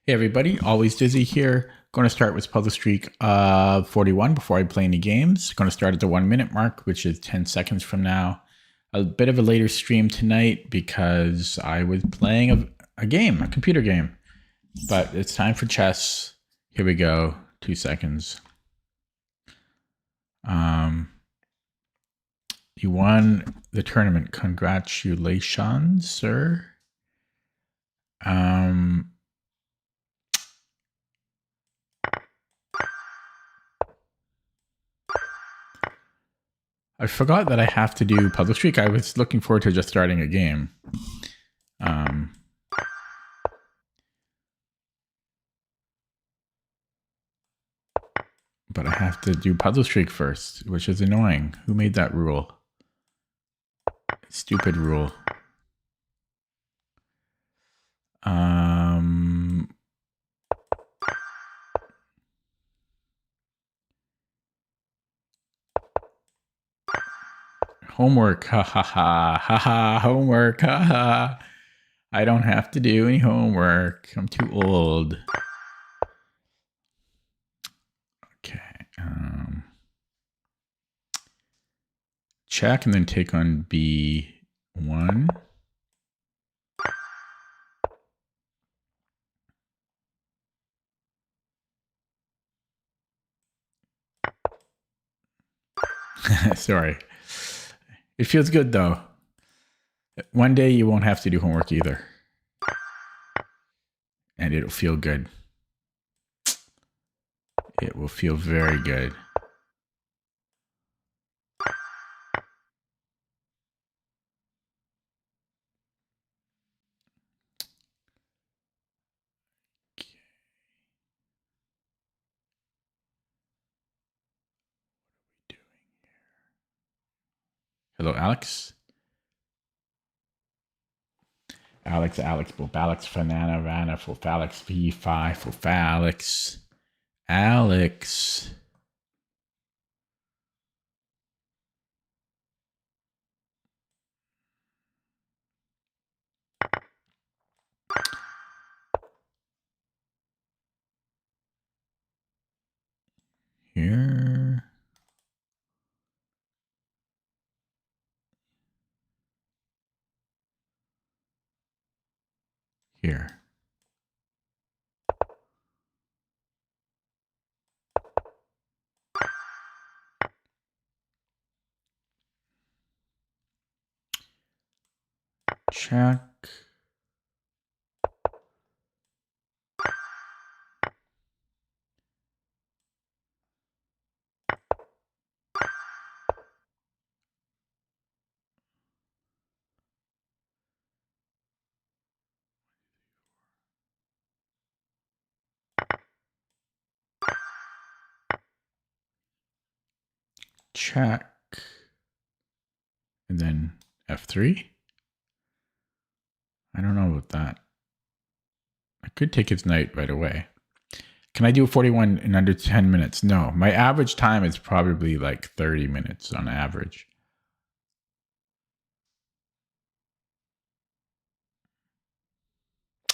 Hey everybody, always Dizzy here. Going to start with puzzle streak 41 before I play any games. Going to start at the 1 minute mark, which is 10 seconds from now. A bit of a later stream tonight because I was playing a game, a computer game. But it's time for chess. Here we go. 2 seconds. You won the tournament. Congratulations, sir. I forgot that I have to do puzzle streak. I was looking forward to just starting a game. But I have to do puzzle streak first, which is annoying. Who made that rule? Stupid rule. Homework, ha ha ha, ha ha, homework, ha ha. I don't have to do any homework. I'm too old. Okay. Check and then take on B1. Sorry. It feels good though. One day you won't have to do homework either. And it'll feel good. It will feel very good. Hello, Alex. Alex, Bobalex, Fanana, Rana, Fofalex, V5, Fofalex, Alex. Here. Here. Check. Check. And then F3. I don't know about that. I could take his knight right away. Can I do a 41 in under 10 minutes? No. My average time is probably like 30 minutes on average.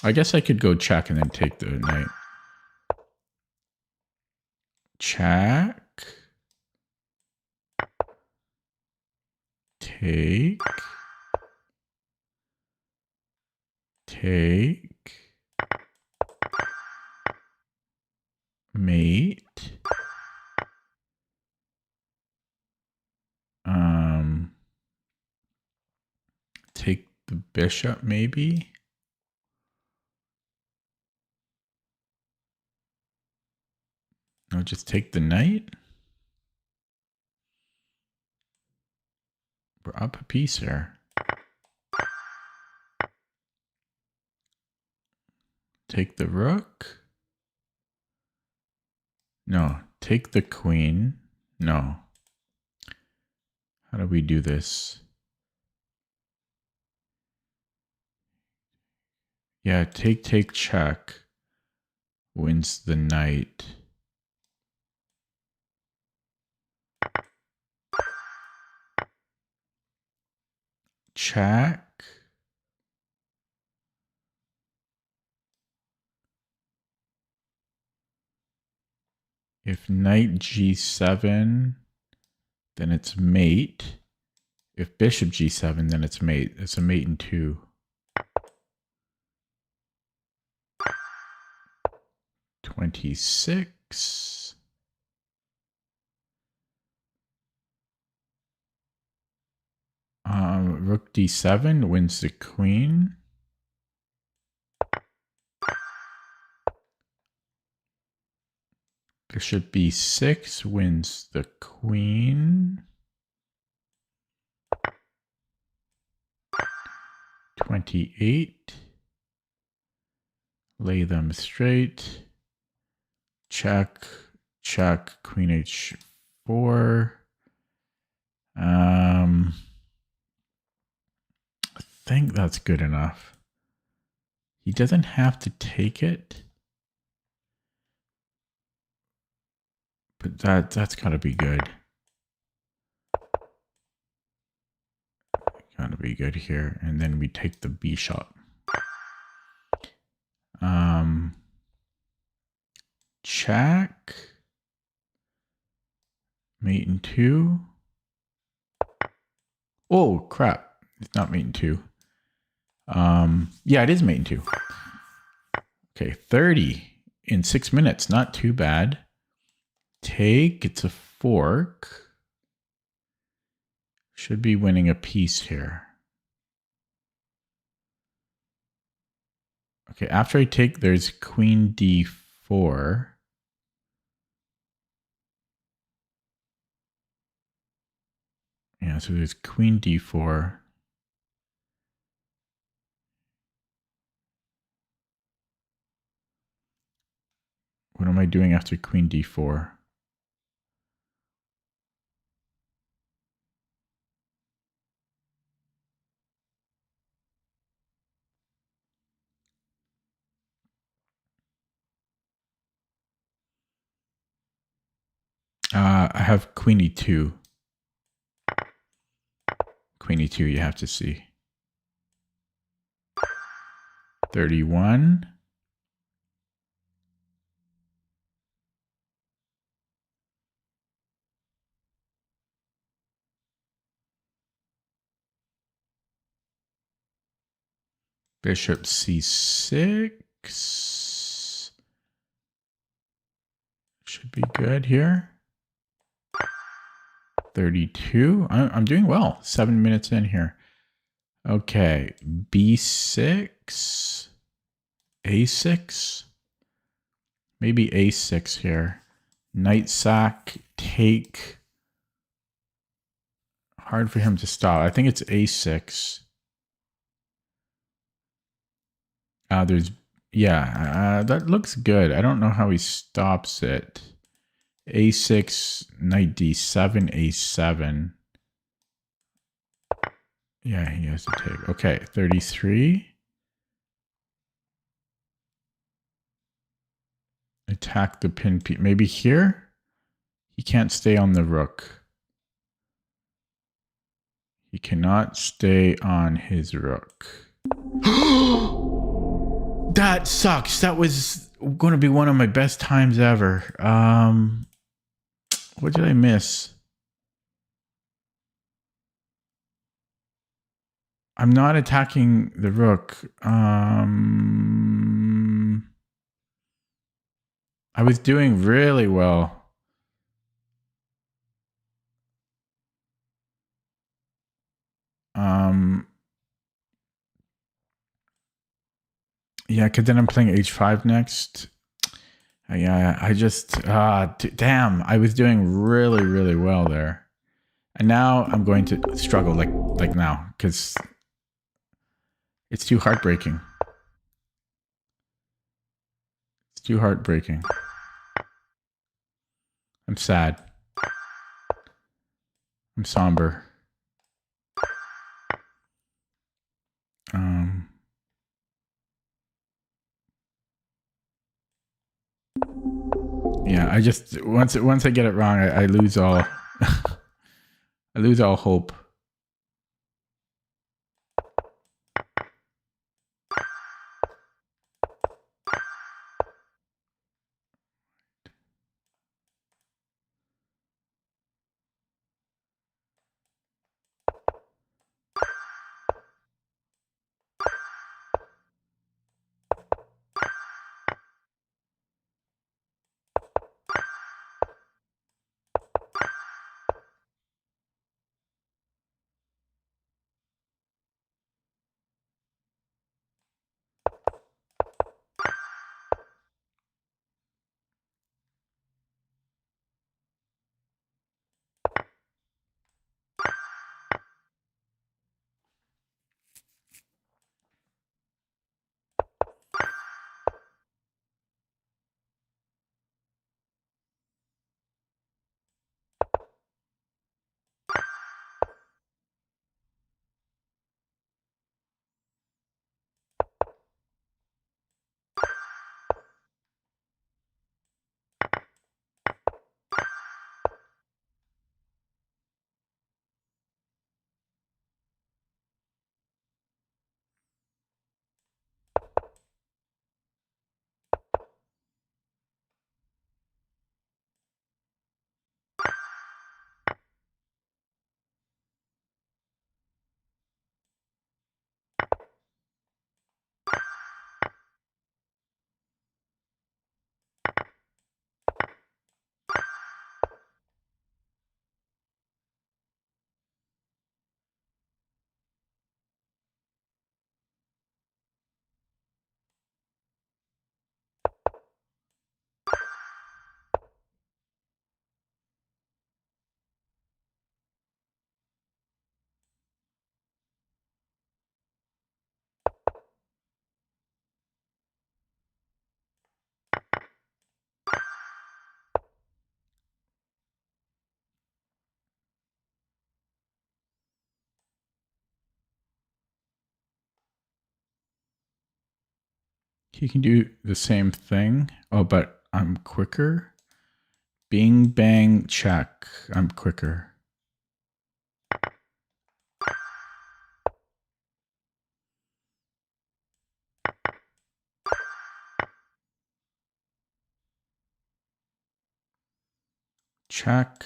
I guess I could go check and then take the knight. Check. Take. Take. Mate. Take the bishop maybe. No, just take the knight. We're up a piece here. Take the rook. No, take the queen. No. How do we do this? Yeah, take, check. Wins the knight. Check. If knight g7, then it's mate. If bishop g7, then it's mate. It's a mate in 2. 26. Rook d7 wins the queen. Bishop b6 wins the queen. 28. Lay them straight. Check, check, queen h4. I think that's good enough. He doesn't have to take it. But that's gotta be good. Gotta be good here. And then we take the B shot. Check. Mate in 2. Oh crap. It's not mate in 2. Yeah, it is mate in 2. Okay, 30 in 6 minutes. Not too bad. Take, it's a fork. Should be winning a piece here. Okay, after I take, there's queen d4. Yeah, so there's queen d4. What am I doing after queen d4? I have queen e2. Queen e2, you have to see. 31. Bishop c6. Should be good here. 32. I'm doing well. 7 minutes in here. Okay. b6. a6. Maybe a6 here. Knight sack. Take. Hard for him to stop. I think it's a6. That looks good. I don't know how he stops it. a6, knight d7, a7. Yeah, he has to take. Okay, 33. Attack the pin piece. Maybe here? He can't stay on the rook. He cannot stay on his rook. That sucks. That was going to be one of my best times ever. What did I miss? I'm not attacking the rook. I was doing really well. Yeah, because then I'm playing h5 next. Yeah, I just, damn, I was doing really, really well there. And now I'm going to struggle like now, because it's too heartbreaking. It's too heartbreaking. I'm sad. I'm somber. Yeah, I just once I get it wrong, I lose all I lose all hope. he can do the same thing. Oh, but I'm quicker. Bing, bang, check. I'm quicker. Check.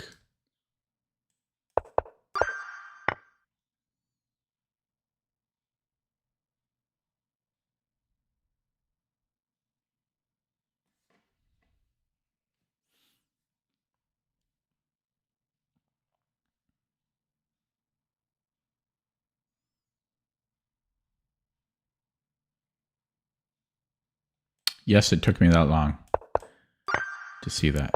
Yes, it took me that long to see that.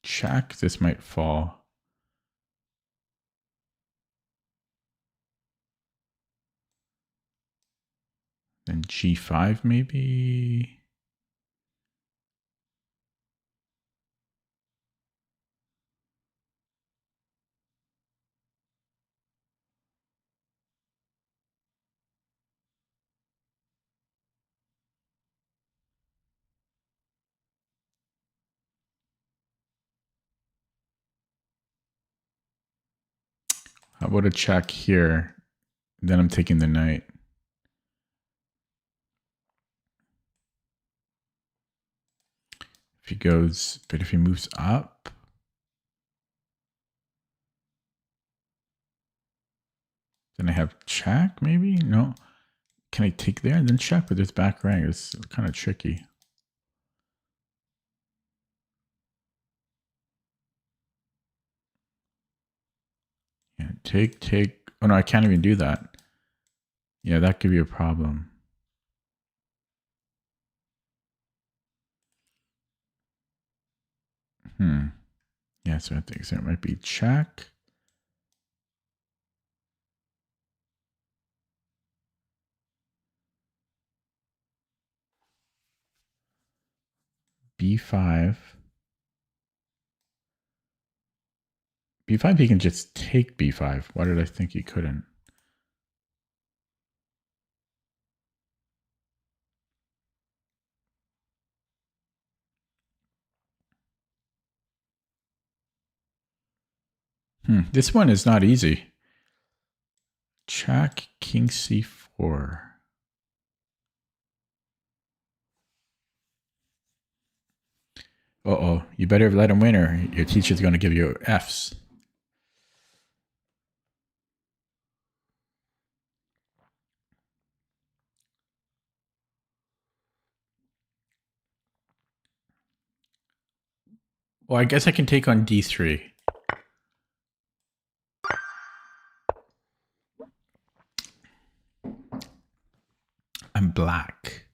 Check. This might fall. Then G5 maybe. How about a check here? Then I'm taking the knight. If he goes, but if he moves up, then I have check maybe? No. Can I take there and then check with this back rank? It's kind of tricky. Yeah, take. Oh no, I can't even do that. Yeah, that could be a problem. Yeah, so I think so it might be check. B5. B5, he can just take B5. Why did I think he couldn't? This one is not easy. Check, king c4. Uh-oh, you better let him win or your teacher's going to give you Fs. Well, I guess I can take on D3. I'm black.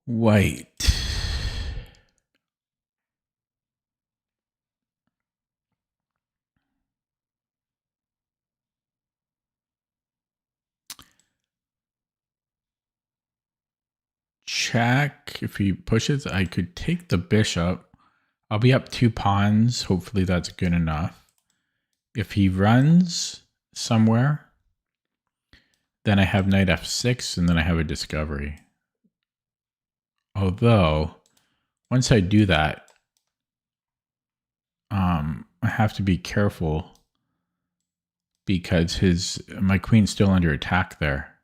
White. Check. If he pushes, I could take the bishop. I'll be up 2 pawns. Hopefully that's good enough. If he runs somewhere, then I have knight f6, and then I have a discovery. Although, once I do that, I have to be careful because my queen's still under attack there.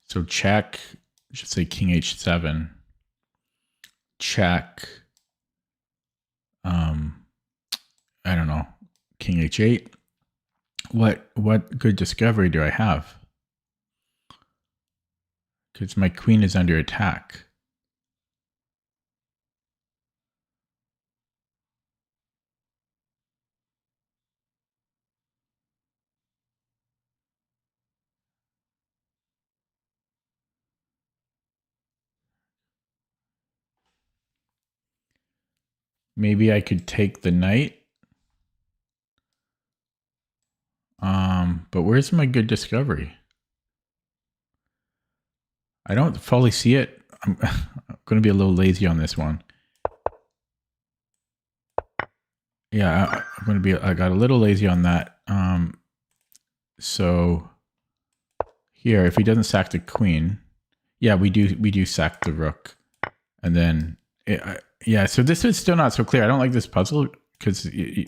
So check, I should say king h7. Check. I don't know, king h8. What good discovery do I have? Because my queen is under attack. Maybe I could take the knight. but where's my good discovery? I don't fully see it. I'm going to be a little lazy on this one. Yeah, I'm going to be, I got a little lazy on that. So here, if he doesn't sack the queen, yeah, we do sack the rook. And then, yeah, so this is still not so clear. I don't like this puzzle because the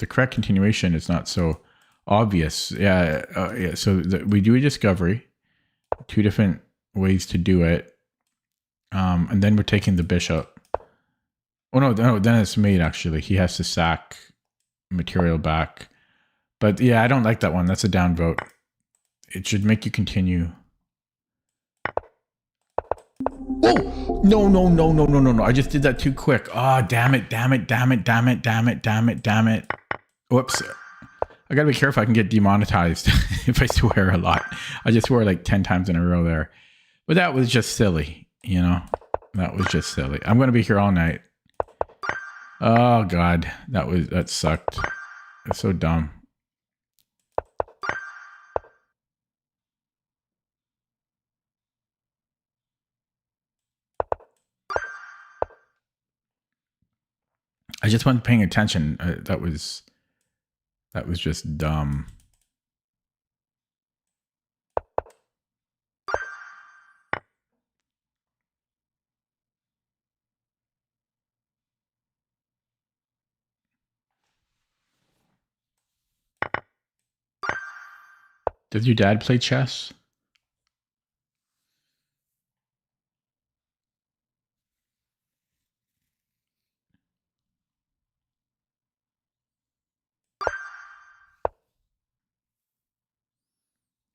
correct continuation is not so obvious. Yeah, yeah. So we do a discovery, 2 different ways to do it. And then we're taking the bishop. Oh, no, then it's mate, actually. He has to sack material back. But yeah, I don't like that one. That's a down vote. It should make you continue. Oh, no. I just did that too quick. Oh, damn it. Whoops. I gotta be careful. I can get demonetized if I swear a lot. I just swore like 10 times in a row there. But that was just silly, you know? That was just silly. I'm gonna be here all night. Oh God, that sucked. It's so dumb. I just wasn't paying attention. That was just dumb. Does your dad play chess?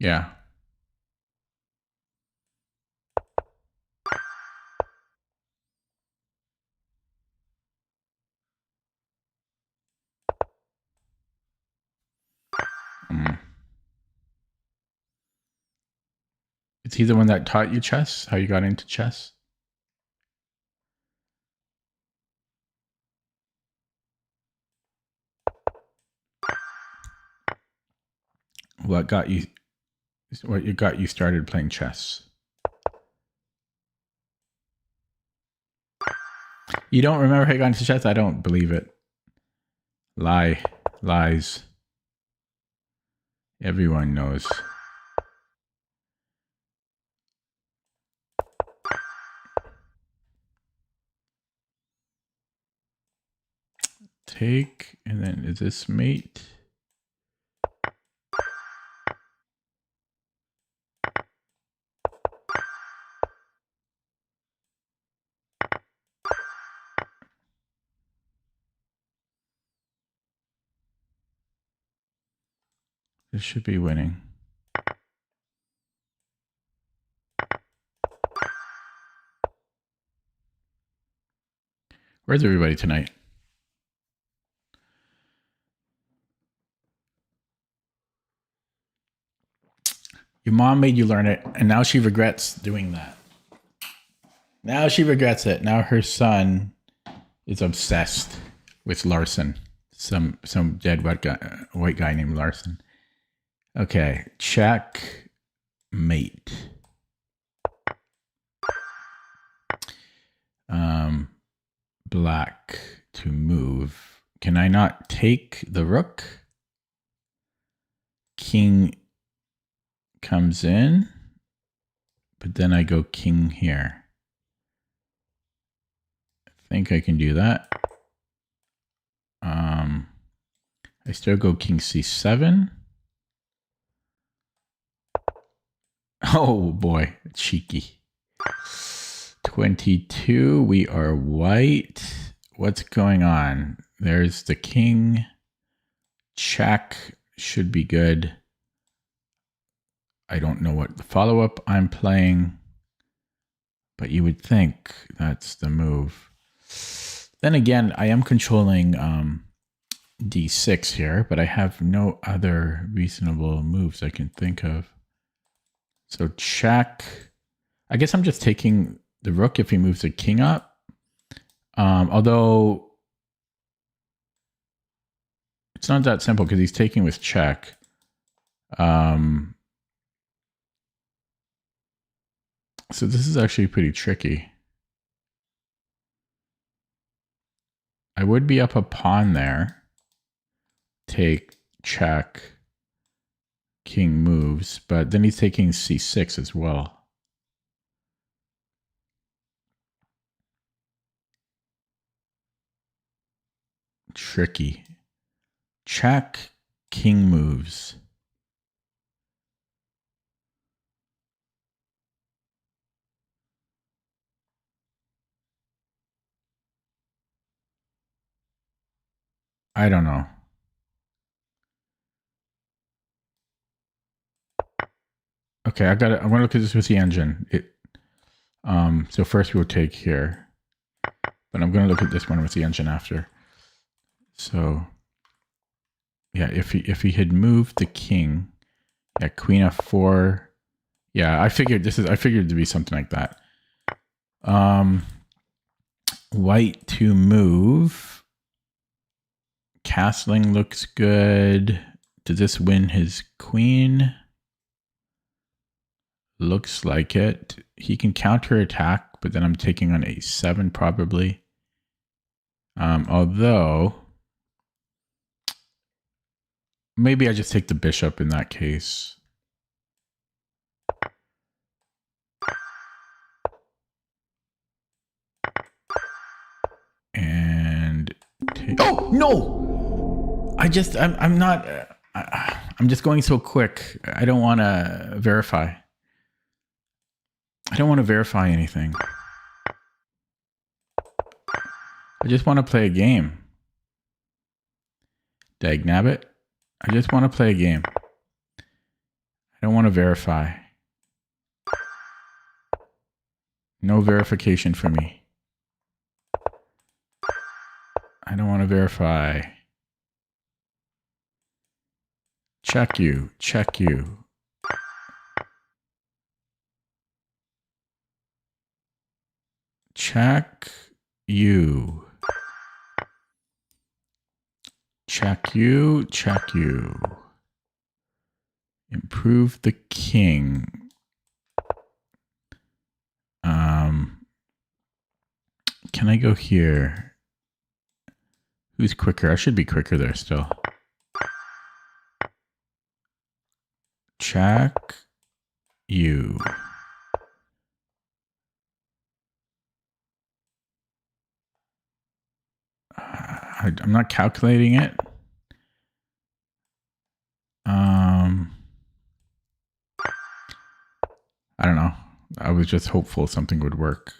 Yeah. Is he the one that taught you chess? How you got into chess? What got you started playing chess? You don't remember how you got into chess? I don't believe it. Lies. Everyone knows. Take, and then is this mate? This should be winning. Where's everybody tonight? Your mom made you learn it, and now she regrets doing that. Now she regrets it. Now her son is obsessed with Larson. Some dead white guy named Larson. Okay, check mate. Black to move. Can I not take the rook? King comes in, but then I go king here. I think I can do that. I still go king c7. Oh boy, cheeky. 22, we are white. What's going on? There's the king. Check should be good. I don't know what the follow-up I'm playing, but you would think that's the move. Then again, I am controlling d6 here, but I have no other reasonable moves I can think of. So check. I guess I'm just taking the rook if he moves the king up. Although it's not that simple because he's taking with check. So this is actually pretty tricky. I would be up a pawn there. Take, check, king moves, but then he's taking c6 as well. Tricky. Check, king moves. I don't know. Okay, I'm gonna look at this with the engine. So first we'll take here, but I'm gonna look at this one with the engine after. So yeah, if he had moved the king, yeah, queen f4. Yeah, I figured it to be something like that. White to move. Castling looks good. Does this win his queen? Looks like it. He can counterattack, but then I'm taking on a7 probably. Although, maybe I just take the bishop in that case. And oh no! I'm not. I'm just going so quick. I don't want to verify. I don't want to verify anything. I just want to play a game. Dagnabbit. I just want to play a game. I don't want to verify. No verification for me. I don't want to verify. Check you. Check you. Check you. Check you. Check you. Improve the king. Can I go here? Who's quicker? I should be quicker there still. Check you. I'm not calculating it. I don't know. I was just hopeful something would work.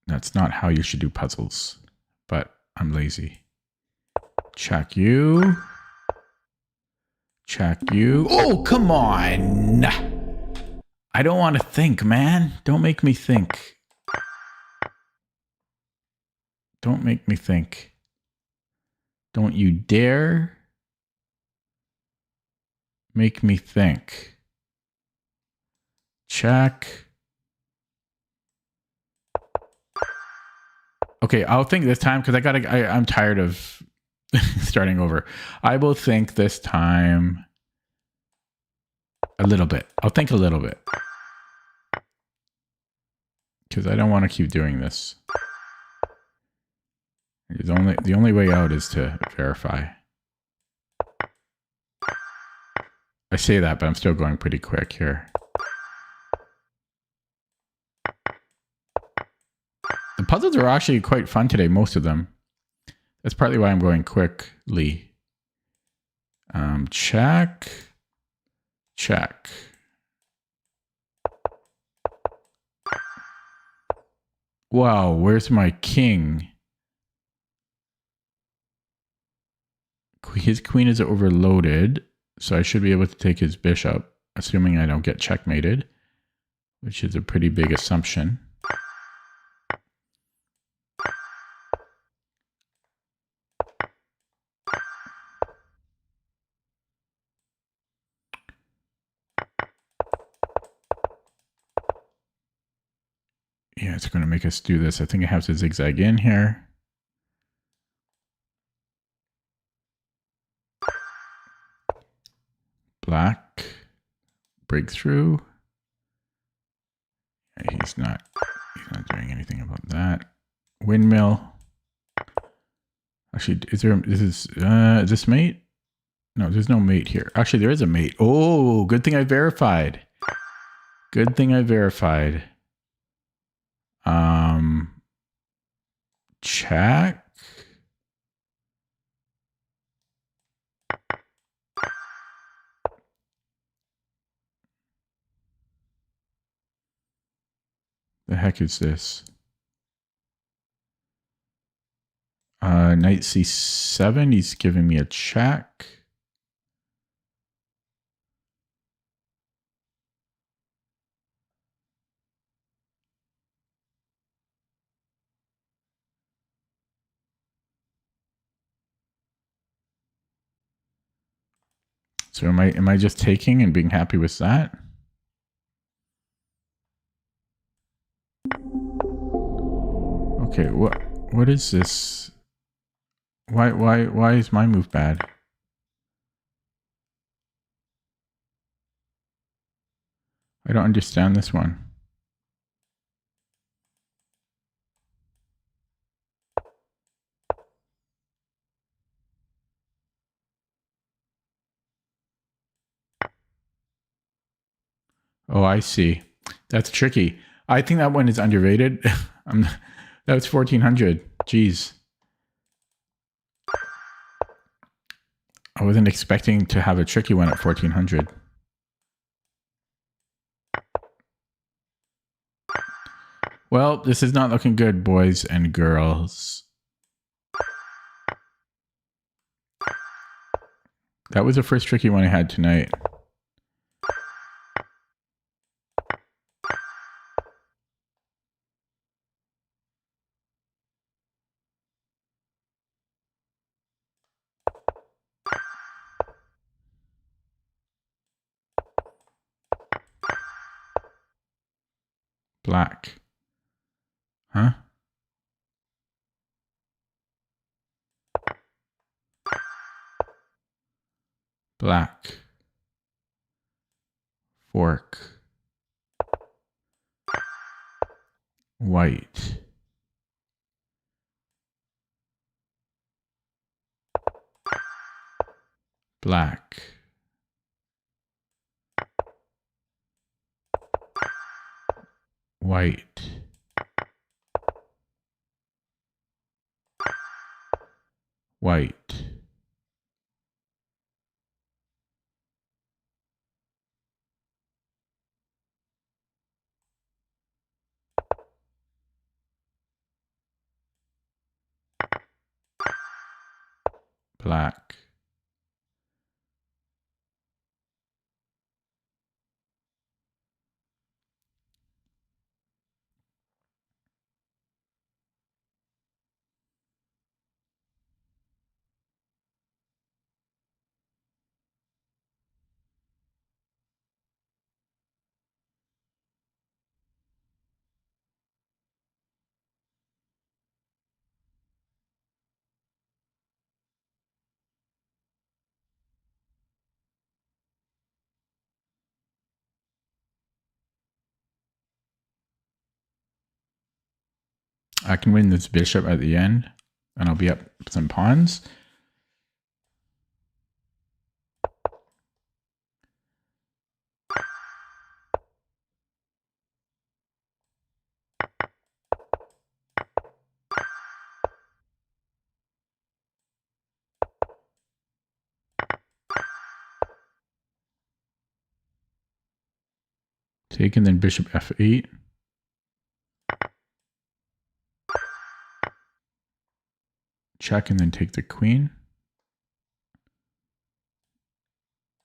That's not how you should do puzzles, but I'm lazy. Check you. Check you. Oh, come on. I don't want to think, man. Don't make me think. Don't make me think. Don't you dare make me think. Check. Okay, I'll think this time because I'm tired of starting over. I will think this time a little bit. I'll think a little bit. Because I don't want to keep doing this. The only way out is to verify. I say that, but I'm still going pretty quick here. The puzzles are actually quite fun today, most of them. That's partly why I'm going quickly. Check. Check. Wow, where's my king? His queen is overloaded, so I should be able to take his bishop, assuming I don't get checkmated, which is a pretty big assumption. Yeah, it's going to make us do this. I think I have to zigzag in here. Black. Breakthrough. He's not doing anything about that. Windmill. Actually, is this mate? No, there's no mate here. Actually, there is a mate. Oh, good thing I verified. Good thing I verified. Check. The heck is this? Knight c7. He's giving me a check. So am I just taking and being happy with that? Okay, what is this? Why is my move bad? I don't understand this one. Oh, I see. That's tricky. I think that one is underrated. That was 1400. Jeez. I wasn't expecting to have a tricky one at 1400. Well, this is not looking good, boys and girls. That was the first tricky one I had tonight. Black. Huh? Black. Fork. White. Black. White. White. Black. I can win this bishop at the end, and I'll be up some pawns. Take and then bishop f8. Check and then take the queen.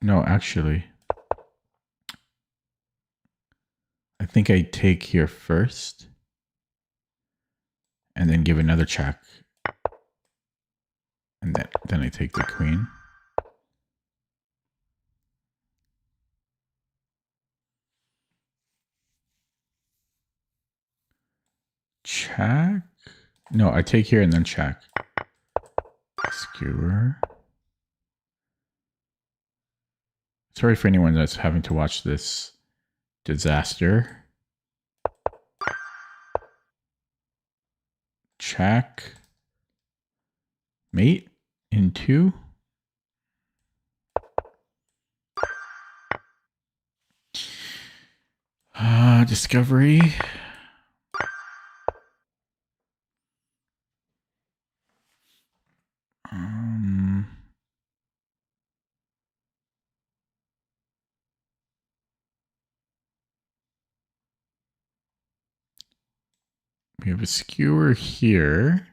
No, actually, I think I take here first and then give another check. And then I take the queen. Check. No, I take here and then check. Skewer. Sorry for anyone that's having to watch this disaster. Check. Mate in 2. Discovery. We have a skewer here.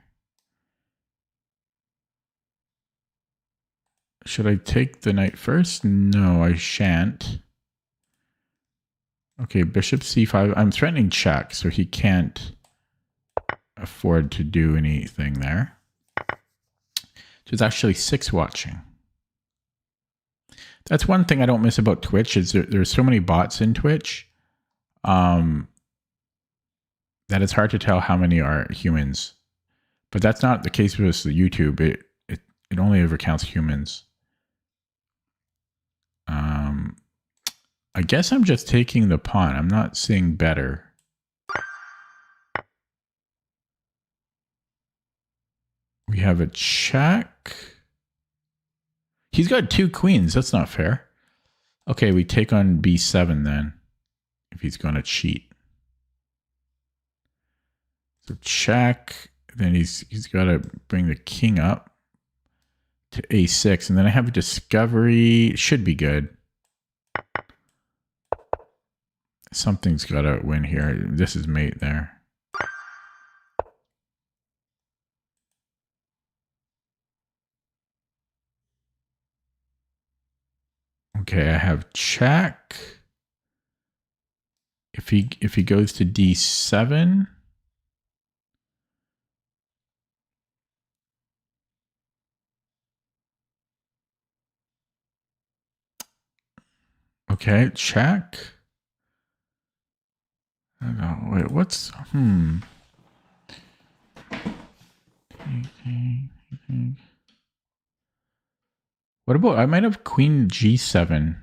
Should I take the knight first? No, I shan't. Okay, bishop c5. I'm threatening check, so he can't afford to do anything there. There's actually 6 watching. That's one thing I don't miss about Twitch is there's so many bots in Twitch that it's hard to tell how many are humans. But that's not the case with YouTube. It only ever counts humans. I guess I'm just taking the pawn. I'm not seeing better. We have a check. He's got 2 queens. That's not fair. Okay, we take on b7 then, if he's going to cheat. So check. Then he's got to bring the king up to a6. And then I have a discovery. Should be good. Something's got to win here. This is mate there. Okay, I have check. If he goes to d7, okay, check. I don't know. Wait, what's What about, I might have queen g7.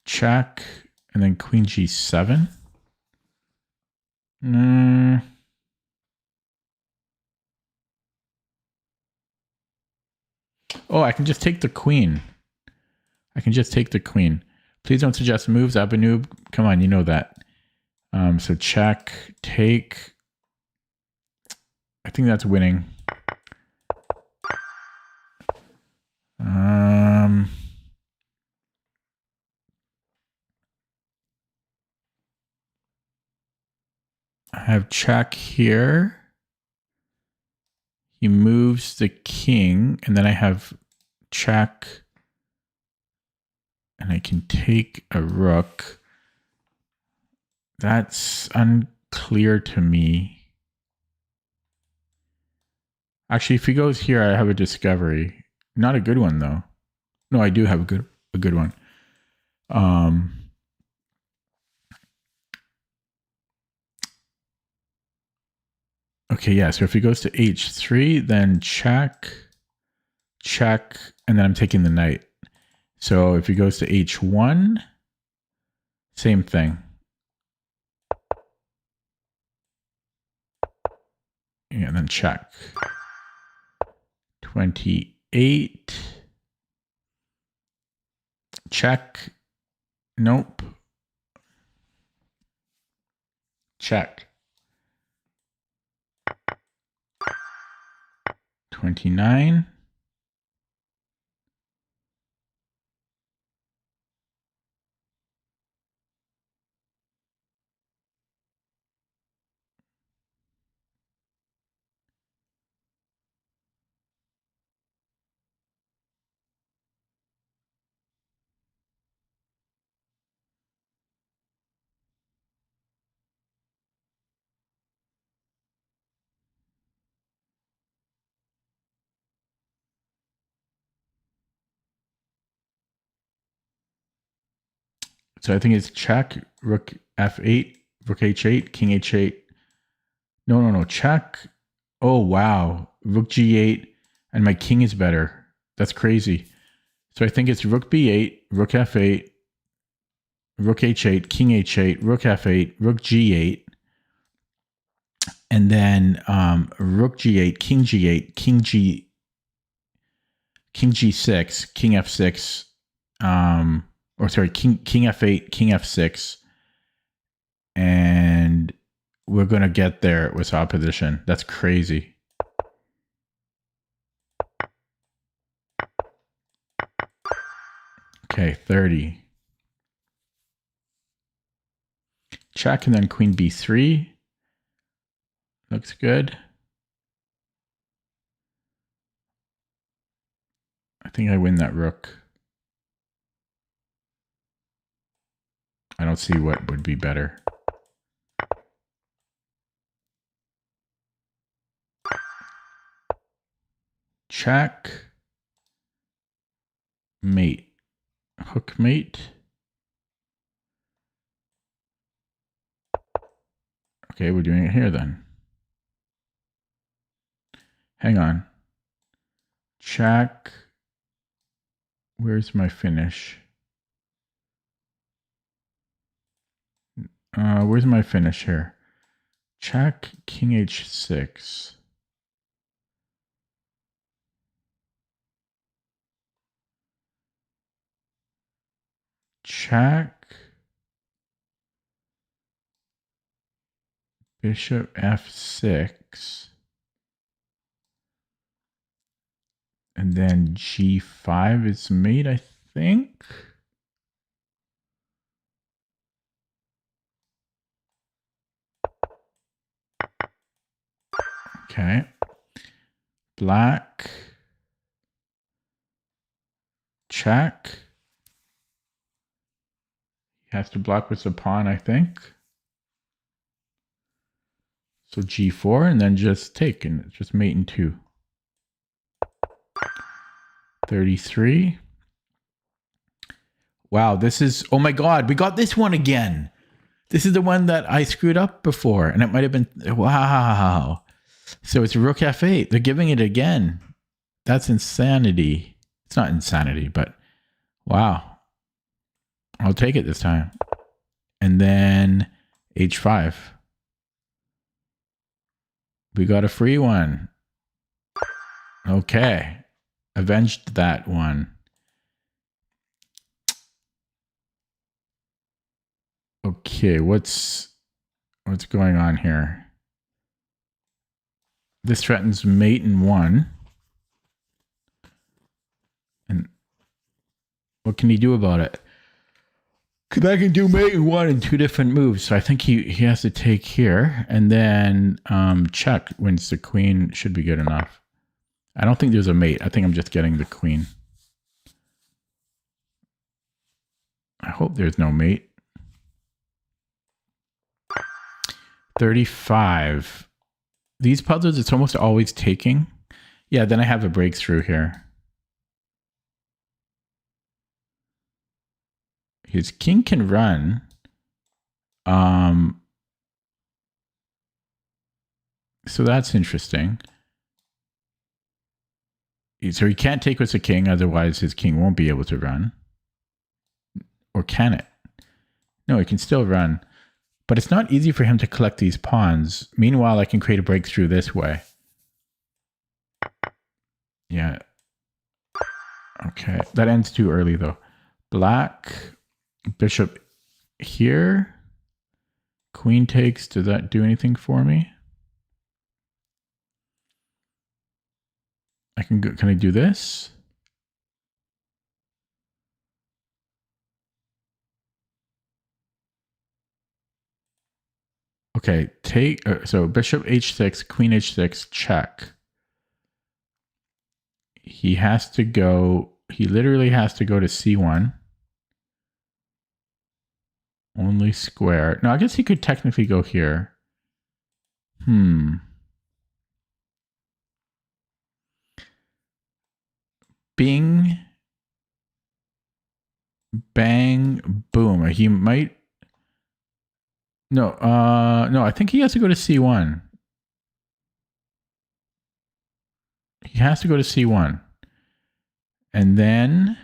Check, and then queen g7. Oh, I can just take the queen. Please don't suggest moves, Abanoob. Come on, you know that. So check, take. I think that's winning. I have check here. He moves the king, and then I have check, and I can take a rook. That's unclear to me. Actually, if he goes here, I have a discovery. Not a good one, though. No, I do have a good one. Okay, yeah, so if he goes to h3, then check, check, and then I'm taking the knight. So if he goes to h1, same thing. And then check. 28. Check. Nope. Check. 29. So I think it's check, rook f8, rook h8, king h8. No, check. Oh, wow. Rook g8, and my king is better. That's crazy. So I think it's rook b8, rook f8, rook h8, king h8, rook f8, rook g8, and then rook g8, king g8, king g6, king f6, or sorry, king f8, king f6, and we're gonna get there with opposition. That's crazy. Okay, 30. Check and then queen b3. Looks good. I think I win that rook. I don't see what would be better. Check. Mate. Hook mate. Okay, we're doing it here then. Hang on. Check. Where's my finish? Where's my finish here? Check king h6. Check. Bishop f6. And then g5 is mate, I think. Okay. Black. Check. He has to block with the pawn, I think. So g4 and then just take and just mate in 2. 33. Wow, this is, oh my God, we got this one again. This is the one that I screwed up before, and it might have been, wow. So it's rook f8. They're giving it again. That's insanity. It's not insanity, but wow. I'll take it this time. And then h5. We got a free one. Okay. Avenged that one. Okay, what's going on here? This threatens mate in 1. And what can he do about it? Because I can do mate in 1 in 2 different moves. So I think he has to take here. And then check wins the queen. Should be good enough. I don't think there's a mate. I think I'm just getting the queen. I hope there's no mate. 35. These puzzles, it's almost always taking. Yeah, then I have a breakthrough here. His king can run. So that's interesting. So he can't take with the king, otherwise his king won't be able to run. Or can it? No, it can still run. But it's not easy for him to collect these pawns. Meanwhile, I can create a breakthrough this way. Yeah. Okay, that ends too early though. Black, bishop here. Queen takes, does that do anything for me? I can go, can I do this? Okay, take, so bishop h6, queen h6, check. He has to go, he literally has to go to c1. Only square. No, I guess he could technically go here. Bing. Bang. Boom. He might. No, no, I think he has to go to c1. He has to go to c1. And then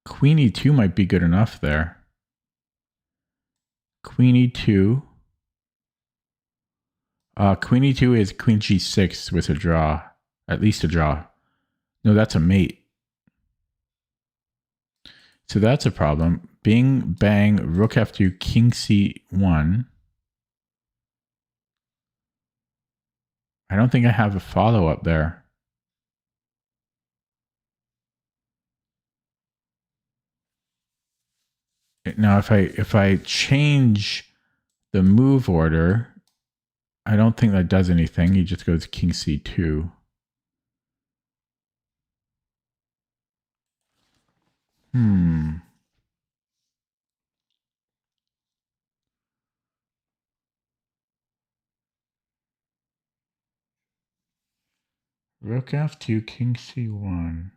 Queen e2 might be good enough there. Queen e2. Queen e2 is queen g6 with a draw. At least a draw. No, that's a mate. So that's a problem. Bing, bang, rook f2, king c1. I don't think I have a follow-up there. Now, if I change the move order, I don't think that does anything. He just goes king c2. Rook f2, king c1.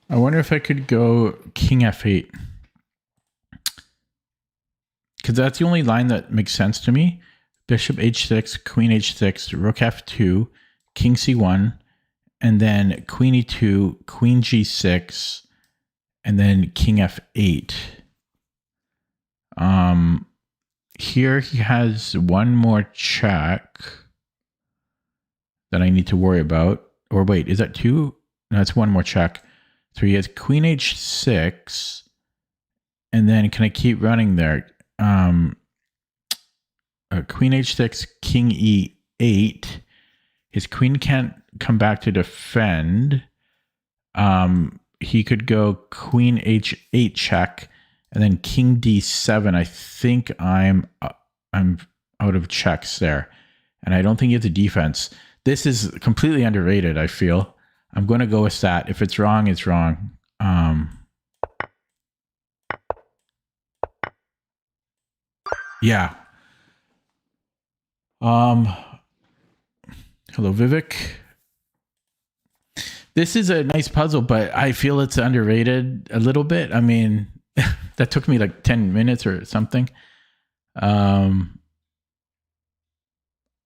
I wonder if I could go king f8. Because that's the only line that makes sense to me. bishop h6, queen h6, rook f2, king c1, and then queen e2, queen g6, and then king f8. Here he has one more check that I need to worry about. Or wait, is that two? No, it's one more check. So he has queen h6, and then can I keep running there? Queen h6, king e8. His queen can't come back to defend. He could go queen h8 check, and then king d7. I think I'm out of checks there, and I don't think he has a defense. This is completely underrated, I feel. I'm going to go with that. If it's wrong, it's wrong. Yeah. Hello, Vivek. This is a nice puzzle, but I feel it's underrated a little bit. I mean, that took me like 10 minutes or something.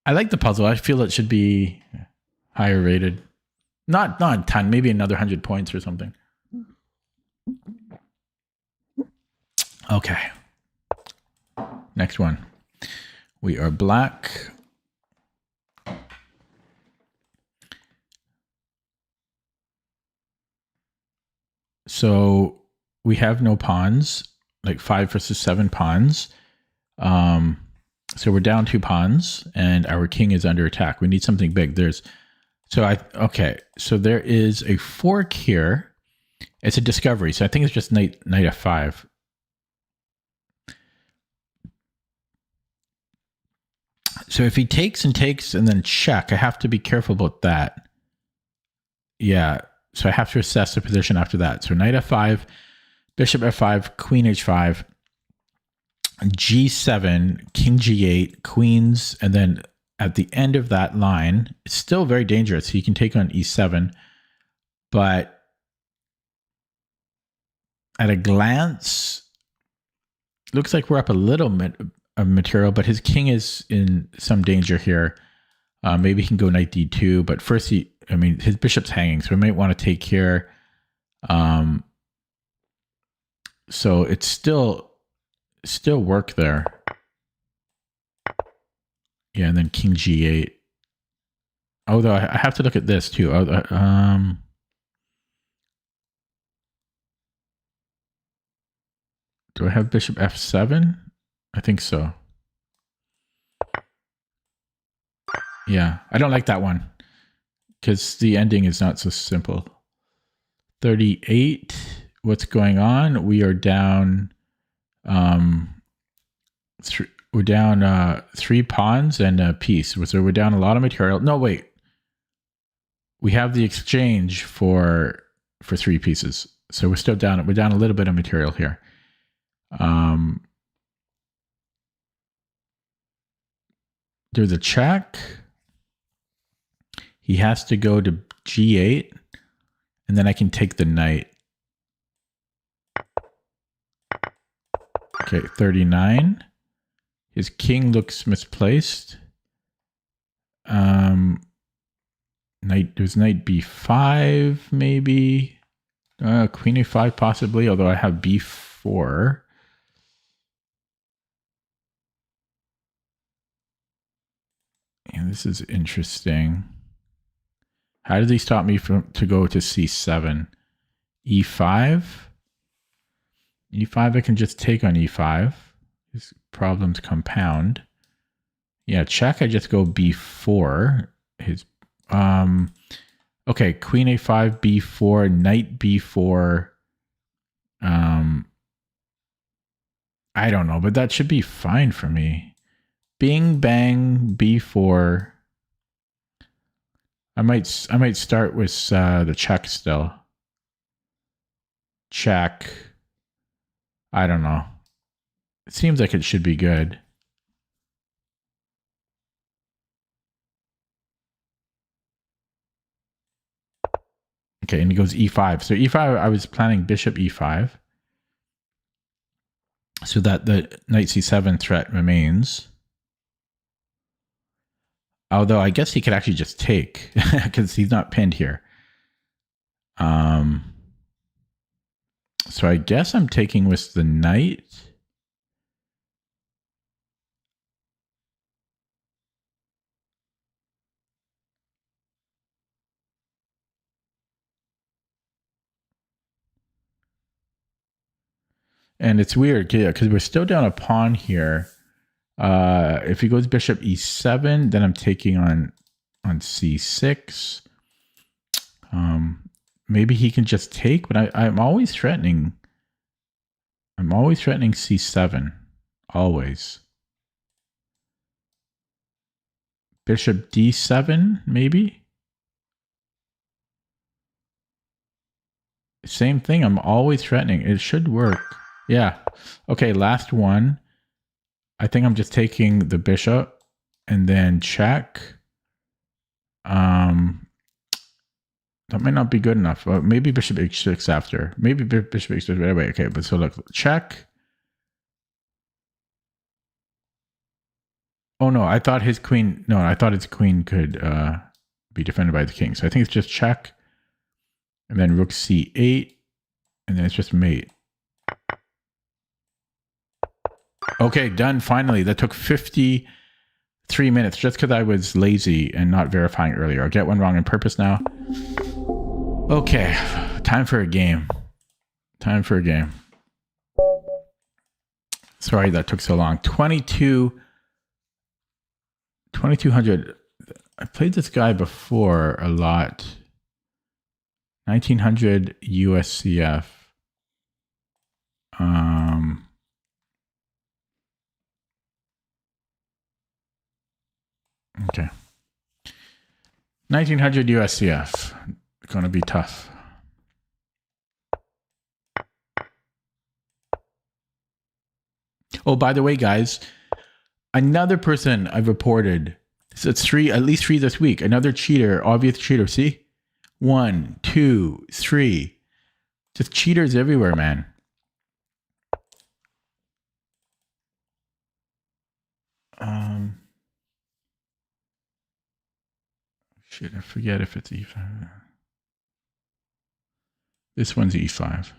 I like the puzzle. I feel it should be higher rated. Not a ton, maybe another 100 points or something. Okay. Next one. We are black. So we have no pawns, like 5 versus 7 pawns. So we're down 2 pawns, and our king is under attack. We need something big. So there is a fork here. It's a discovery. So I think it's just knight f5. So if he takes and then check, I have to be careful about that. Yeah. So I have to assess the position after that. So knight f5, bishop f5, queen h5, g7, king g8, queens, and then at the end of that line, it's still very dangerous. He can take on e7, but at a glance, looks like we're up a little bit of material, but his king is in some danger here. Maybe he can go knight d2, but first his bishop's hanging, so we might want to take here. So it's still work there. Yeah, and then king g8. Although I have to look at this too. Do I have bishop f7? I think so. Yeah, I don't like that one because the ending is not so simple. 38. What's going on? We are down. We're down 3 pawns and a piece. So we're down a lot of material. No, wait. We have the exchange for 3 pieces. So we're still down. We're down a little bit of material here. There's a check. He has to go to g8, and then I can take the knight. Okay, 39. His king looks misplaced. There's knight b5, maybe. Queen a5 possibly, although I have b4. And this is interesting. How did he stop me to go to c7? e5? e5, I can just take on e5. His problems compound. Yeah, check, I just go b4. Okay, queen a5, b4, knight b4. I don't know, but that should be fine for me. Bing, bang, b4. I might start with the check still. Check. I don't know. It seems like it should be good. Okay, and he goes e5. So e5, I was planning bishop e5. So that the knight c7 threat remains. Although I guess he could actually just take because he's not pinned here. So I guess I'm taking with the knight. And it's weird, yeah, because we're still down a pawn here. If he goes bishop e7, then I'm taking on c6. Maybe he can just take, but I'm always threatening. I'm always threatening c7. Always. Bishop d7, maybe? Same thing. I'm always threatening. It should work. Yeah. Okay, last one. I think I'm just taking the bishop and then check. That might not be good enough. Maybe bishop h6 after. Maybe bishop h6 right away. Okay, but so look, check. Oh no, I thought his queen. No, I thought his queen could be defended by the king. So I think it's just check, and then rook c8, and then it's just mate. Okay, done. Finally, that took 53 minutes just because I was lazy and not verifying earlier. I'll get one wrong on purpose now. Okay, time for a game. Time for a game. Sorry that took so long. 2200. I played this guy before a lot. 1900 USCF. Okay. 1900 USCF. Gonna be tough. Oh, by the way, guys, another person I've reported. So it's at least three this week. Another cheater, obvious cheater. See? 1, 2, 3. Just cheaters everywhere, man. Shit, I forget if it's E5. This one's E5.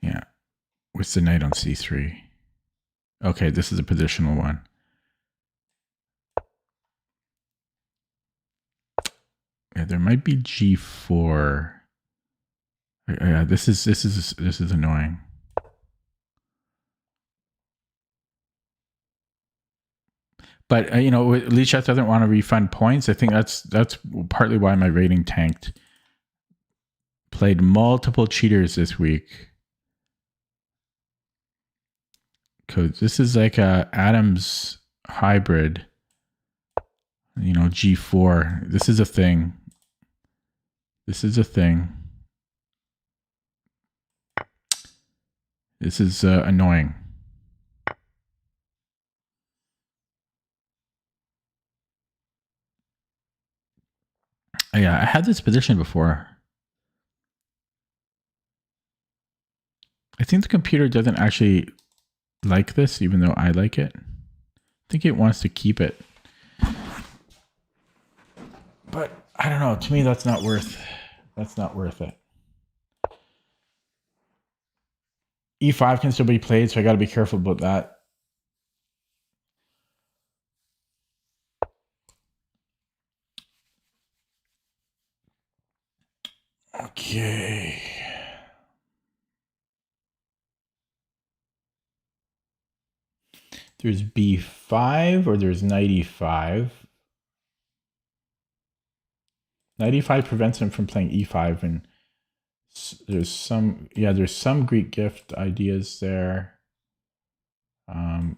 Yeah. With the knight on C3. Okay, this is a positional one. Yeah, there might be G4. Yeah, this is annoying. But Lichess doesn't want to refund points. I think that's partly why my rating tanked. Played multiple cheaters this week. Cause this is like a Adams hybrid. G4. This is a thing. This is a thing. This is annoying. Yeah, I had this position before. I think the computer doesn't actually like this, even though I like it. I think it wants to keep it. But I don't know. To me, that's not worth it. E5 can still be played, so I got to be careful about that. Okay. There's B5 or there's knight E5. Knight E5 prevents him from playing E5, and there's some Greek gift ideas there.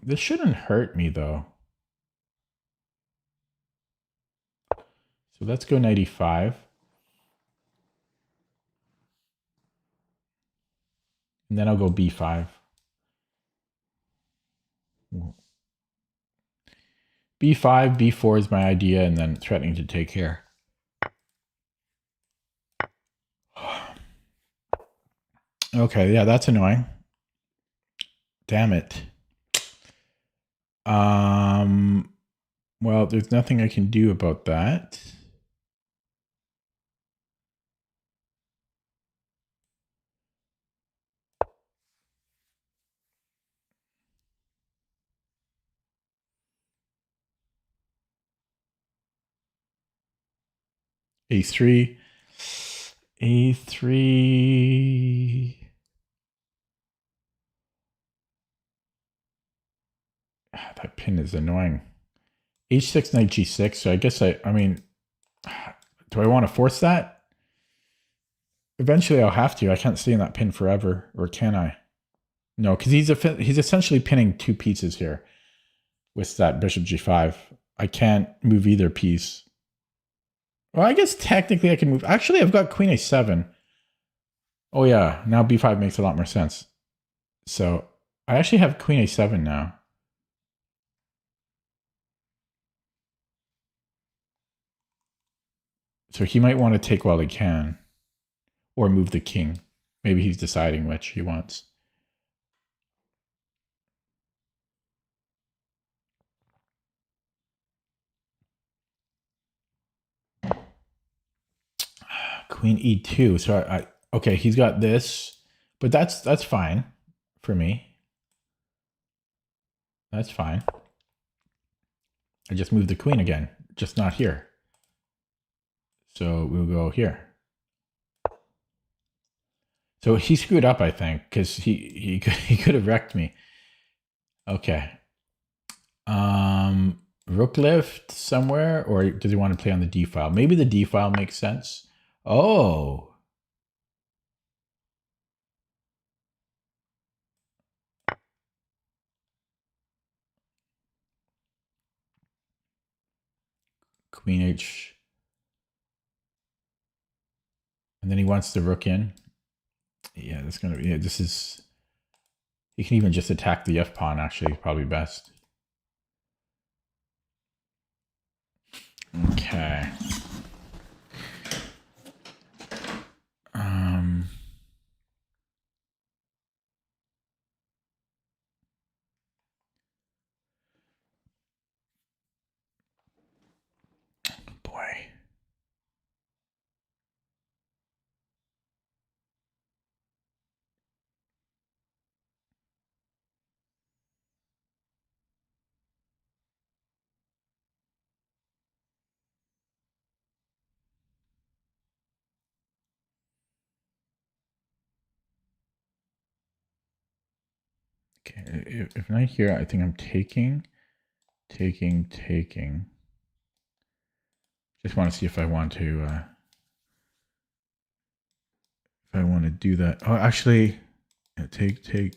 This shouldn't hurt me though. So let's go knight E5. And then I'll go B5. B5, B4 is my idea, and then threatening to take here. Okay, yeah, that's annoying. Damn it. Well, there's nothing I can do about that. A3. A3. That pin is annoying. H6, knight G6. So I guess I mean, do I want to force that? Eventually I'll have to. I can't stay in that pin forever. Or can I? No, because he's essentially pinning two pieces here with that bishop G5. I can't move either piece. Well, I guess technically I can move. Actually, I've got queen A7. Oh yeah, now B5 makes a lot more sense. So I actually have queen A7 now. So he might want to take while he can. Or move the king. Maybe he's deciding which he wants. Queen E2. So I okay, he's got this. But that's fine for me. That's fine. I just moved the queen again, just not here. So we'll go here. So he screwed up, I think, because he could have wrecked me. Okay. Rook lift somewhere, or does he want to play on the D file? Maybe the D file makes sense. Oh. Queen H. And then he wants the rook in. Yeah, that's gonna be. Yeah, this is. He can even just attack the F pawn. Actually, probably best. Okay. Boy. Okay, if not here, I think I'm taking. Just want to see if I want to. If I want to do that. Oh, actually, yeah, take.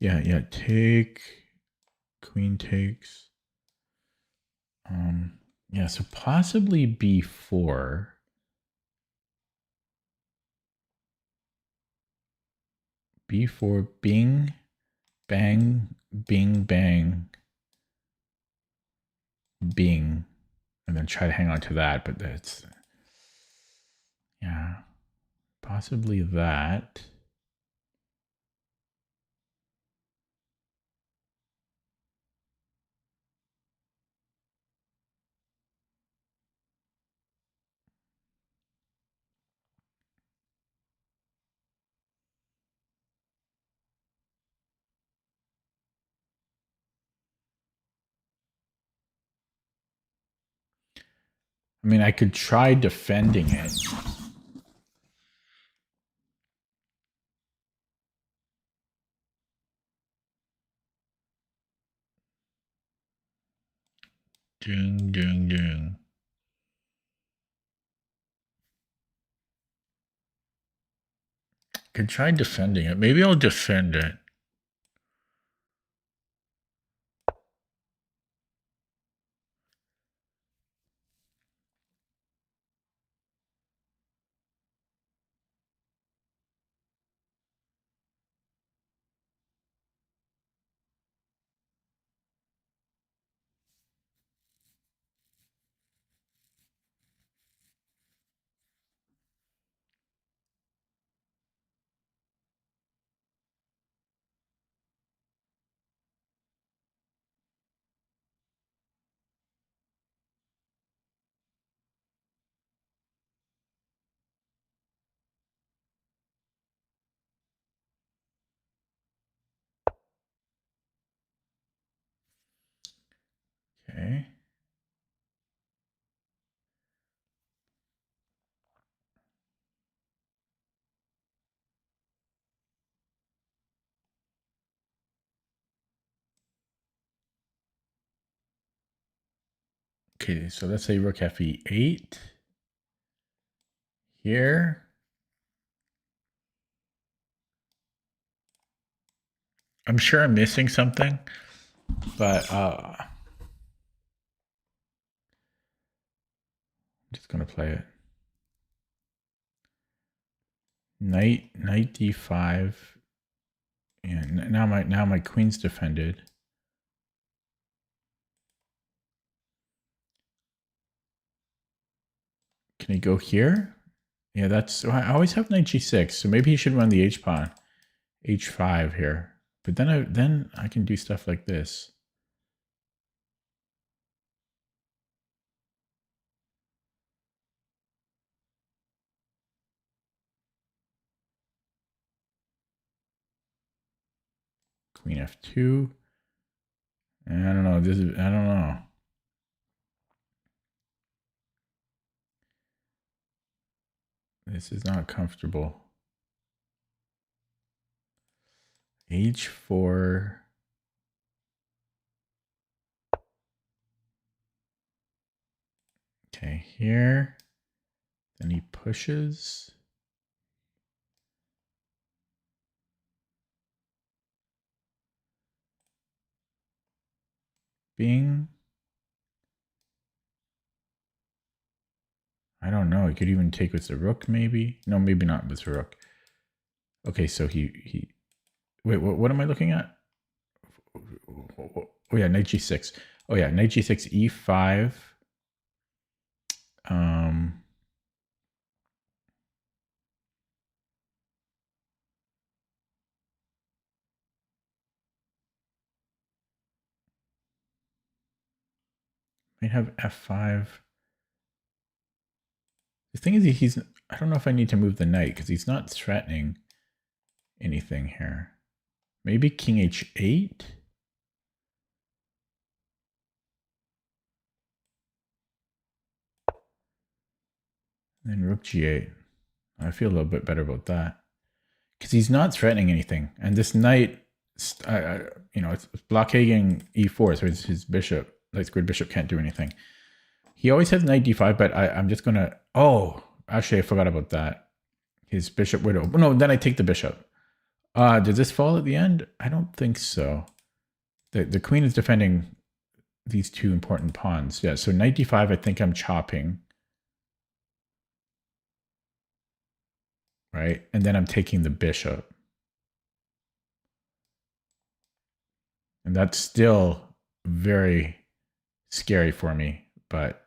Yeah, take. Queen takes. Yeah, so possibly B4. B4, bing, bang, bing, bang, bing. And then try to hang on to that, but that's. Yeah, possibly that. I mean, I could try defending it. Ding, ding, ding. Could try defending it. Maybe I'll defend it. Okay, so let's say rook fe8 here. I'm sure I'm missing something, but I'm just gonna play it. Knight d5. And now my queen's defended. Can he go here? Yeah, that's. I always have knight g6, so maybe he should run the h pawn, h5 here. But then I can do stuff like this. Queen f2. And I don't know. I don't know. This is not comfortable. h4. Okay, here. Then he pushes. Bing. I don't know. He could even take with the rook, maybe. No, maybe not with the rook. Okay, so he. Wait, what am I looking at? Oh yeah, knight g6. Oh yeah, knight g6, e5. Um, might have f5. The thing is, he's. I don't know if I need to move the knight because he's not threatening anything here. Maybe king h8. And then rook g8. I feel a little bit better about that because he's not threatening anything, and this knight, it's blockading e4, so his bishop, light squared bishop, can't do anything. He always has knight d5, but I'm just gonna. Oh, actually, I forgot about that. His bishop would. Oh, no, then I take the bishop. Did this fall at the end? I don't think so. The queen is defending these two important pawns. Yeah, so knight d5, I think I'm chopping. Right? And then I'm taking the bishop. And that's still very scary for me, but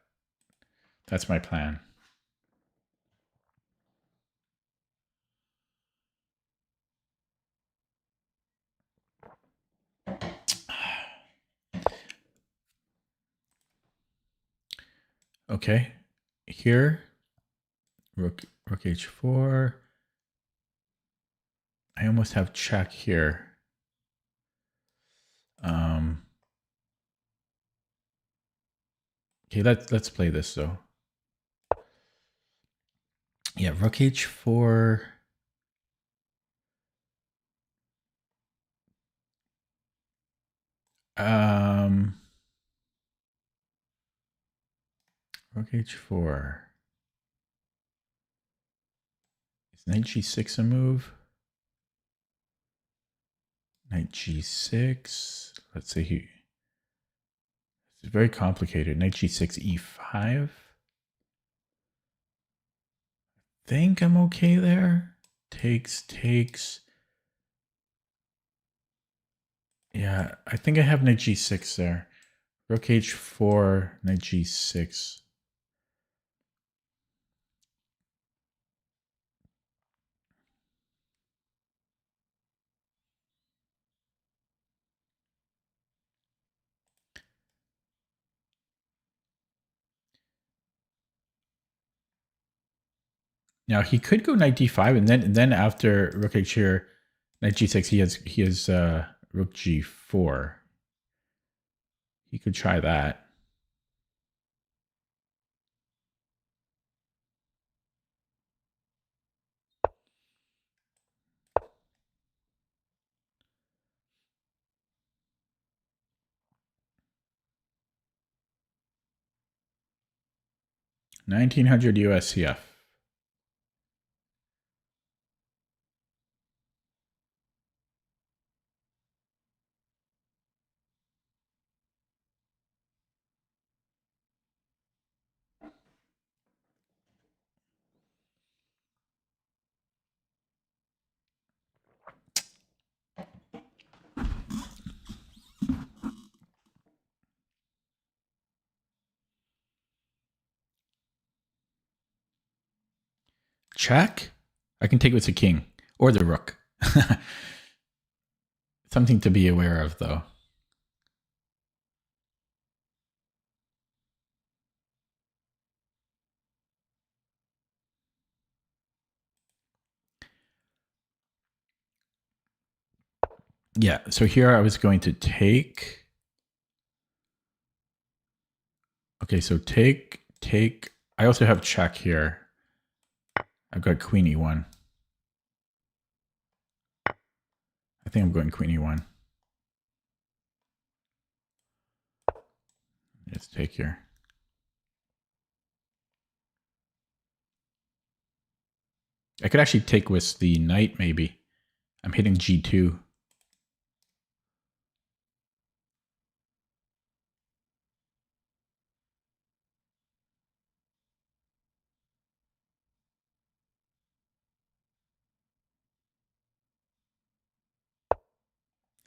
that's my plan. Okay, here, rook h4. I almost have check here. Okay, let's play this though. Yeah, rook h4. Rook h4. Is knight g6 a move? Knight g6. Let's say it's very complicated. Knight g6, e5. Think I'm okay there. Takes. Yeah, I think I have knight g6 there. Rook h4, knight g6. Now he could go knight d5, and then after rook h here, knight g6, he has rook g4. He could try that. 1900 USCF. Check? I can take with the king or the rook. Something to be aware of, though. Yeah, so here I was going to take. Okay, so take. I also have check here. I've got queen e1. I think I'm going queen e1. Let's take here. I could actually take with the knight, maybe. I'm hitting g2.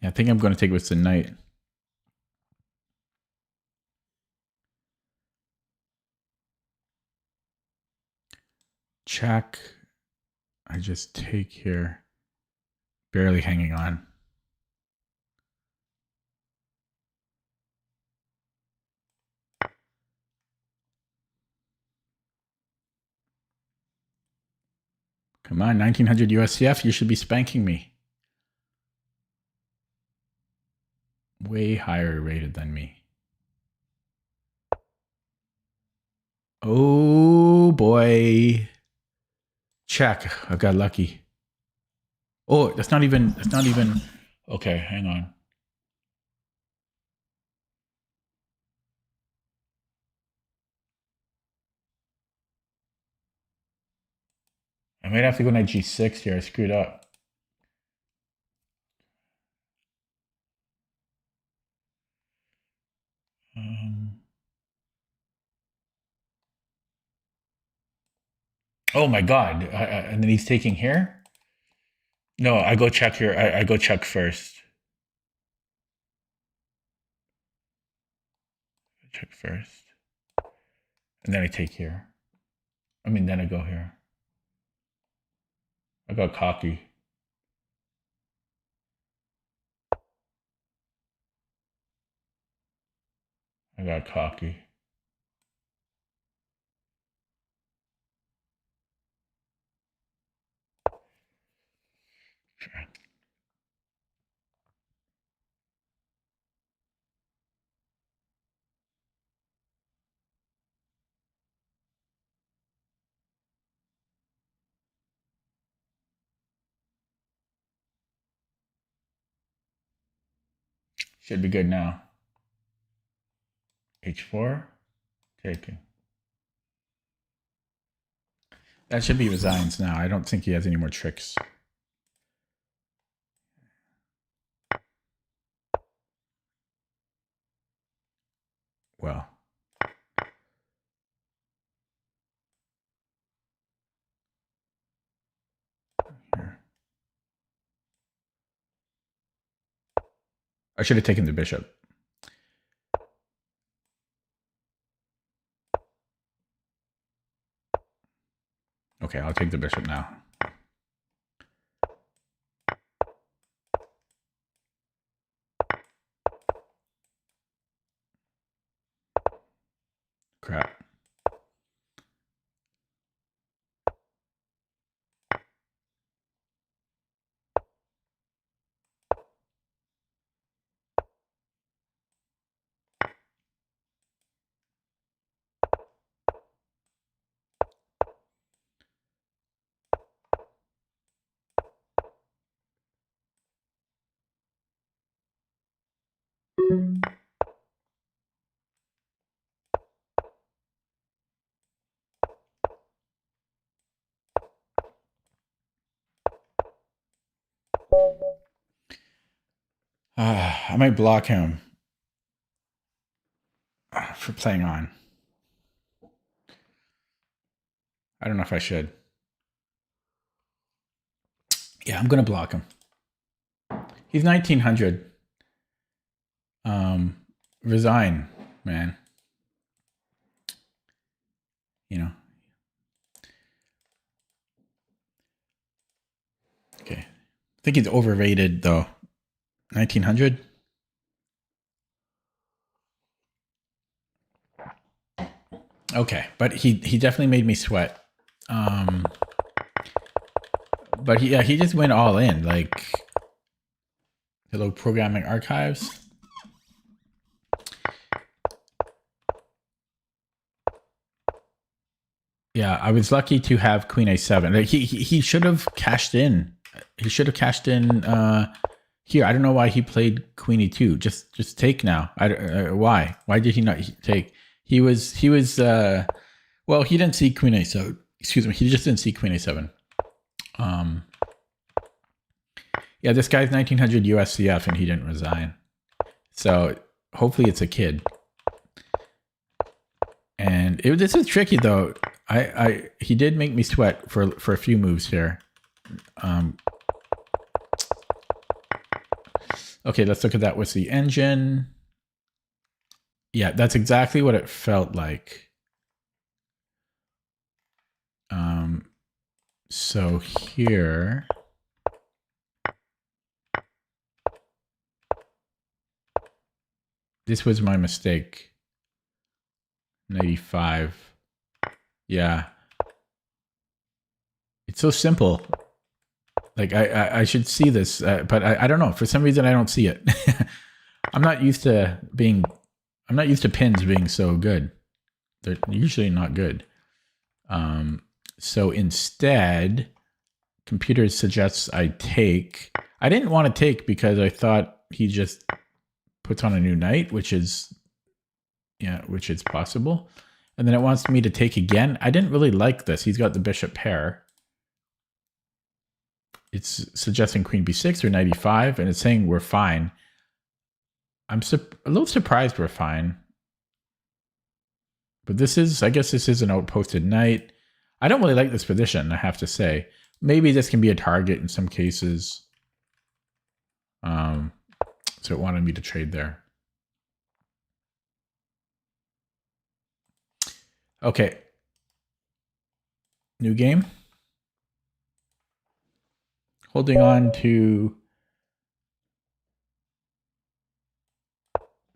I think I'm going to take with the knight. Check. I just take here. Barely hanging on. Come on, 1900 USCF, you should be spanking me. Way higher rated than me. Oh boy. Check. I got lucky. Oh, that's not even. Okay, hang on. I might have to go knight g6 here. I screwed up. Oh my god. And then he's taking here? No, I go check here. I go check first. Check first. And then I take here. I mean, then I go here. I got cocky. I got cocky. Should be good now. H4. Taking. That should be resigns now. I don't think he has any more tricks. Well. Here. I should have taken the bishop. Okay, I'll take the bishop now. Crap. I might block him for playing on. I don't know if I should. Yeah, I'm going to block him. He's 1900. Resign, man. You know. Okay. I think he's overrated though. 1900. Okay, but he definitely made me sweat. But he just went all in. Like, hello, programming archives. Yeah, I was lucky to have Queen A7. Like, he should have cashed in. He should have cashed in here. I don't know why he played Queen E2. Just take now. Why? Why did he not take? He was well, he didn't see Queen A7. Excuse me. He just didn't see Queen A7. Yeah, this guy's 1900 USCF and he didn't resign. So hopefully it's a kid. And this is tricky though. He did make me sweat for a few moves here. Okay, let's look at that with the engine. Yeah, that's exactly what it felt like. So here, this was my mistake. 95. Yeah. It's so simple. Like I should see this, but I don't know. For some reason, I don't see it. I'm not used to pins being so good. They're usually not good. So instead, computer suggests I take. I didn't want to take because I thought he just puts on a new knight, which is possible. And then it wants me to take again. I didn't really like this. He's got the bishop pair. It's suggesting queen b6 or knight e5, and it's saying we're fine. I'm a little surprised we're fine. But I guess this is an outposted knight. I don't really like this position, I have to say. Maybe this can be a target in some cases. So it wanted me to trade there. Okay. New game. Holding on to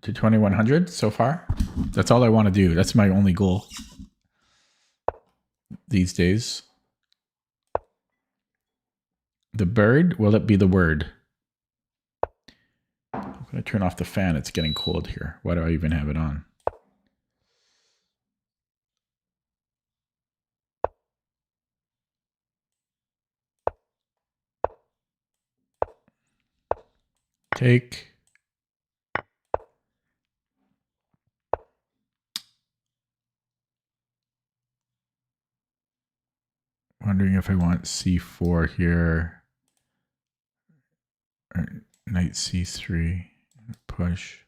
2100 so far. That's all I want to do. That's my only goal these days. The bird, will it be the word? I'm going to turn off the fan. It's getting cold here. Why do I even have it on? Take. Wondering if I want c4 here. Or knight c3. Push.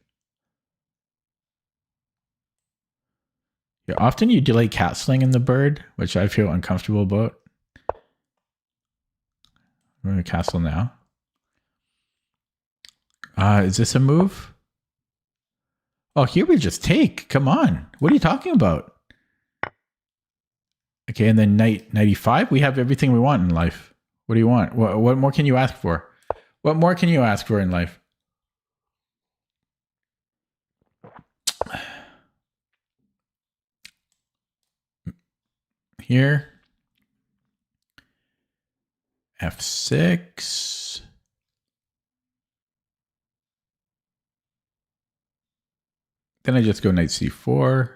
Yeah, often you delay castling in the bird, which I feel uncomfortable about. I'm going to castle now. Is this a move? Oh, here we just take. Come on. What are you talking about? Okay, and then knight 95. We have everything we want in life. What do you want? What more can you ask for? What more can you ask for in life? Here. F6. Then I just go knight c4.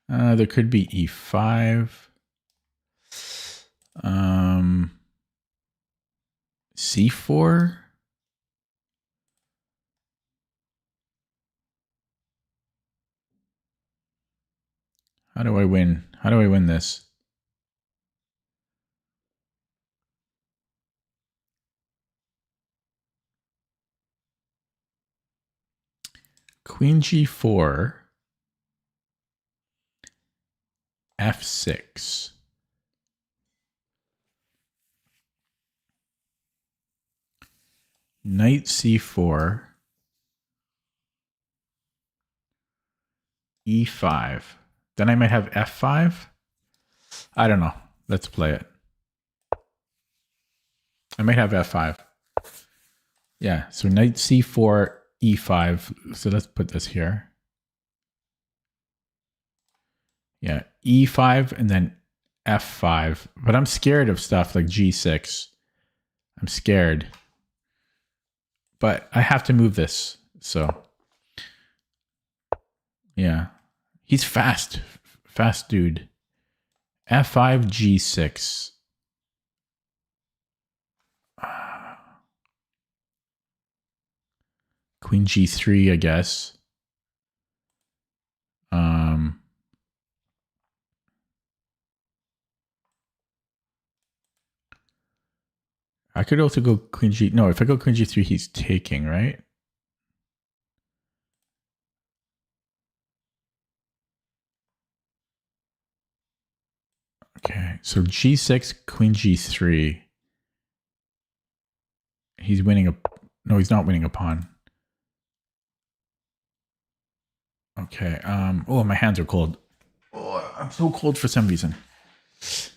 There could be e5. C4. How do I win? How do I win this? Queen G4, F6. Knight C4, E5. Then I might have F5. I don't know. Let's play it. I might have F5. Yeah, so knight C4, E5. So let's put this here. Yeah, E5 and then F5. But I'm scared of stuff like G6. I'm scared. But I have to move this. So, yeah. He's fast. Fast dude. F5, G6. Queen G3, I guess. I could also go Queen G. No, if I go Queen G3, he's taking, right? Okay, so G6, Queen G3. He's winning a... No, he's not winning a pawn. Okay, oh, my hands are cold. Oh, I'm so cold for some reason. It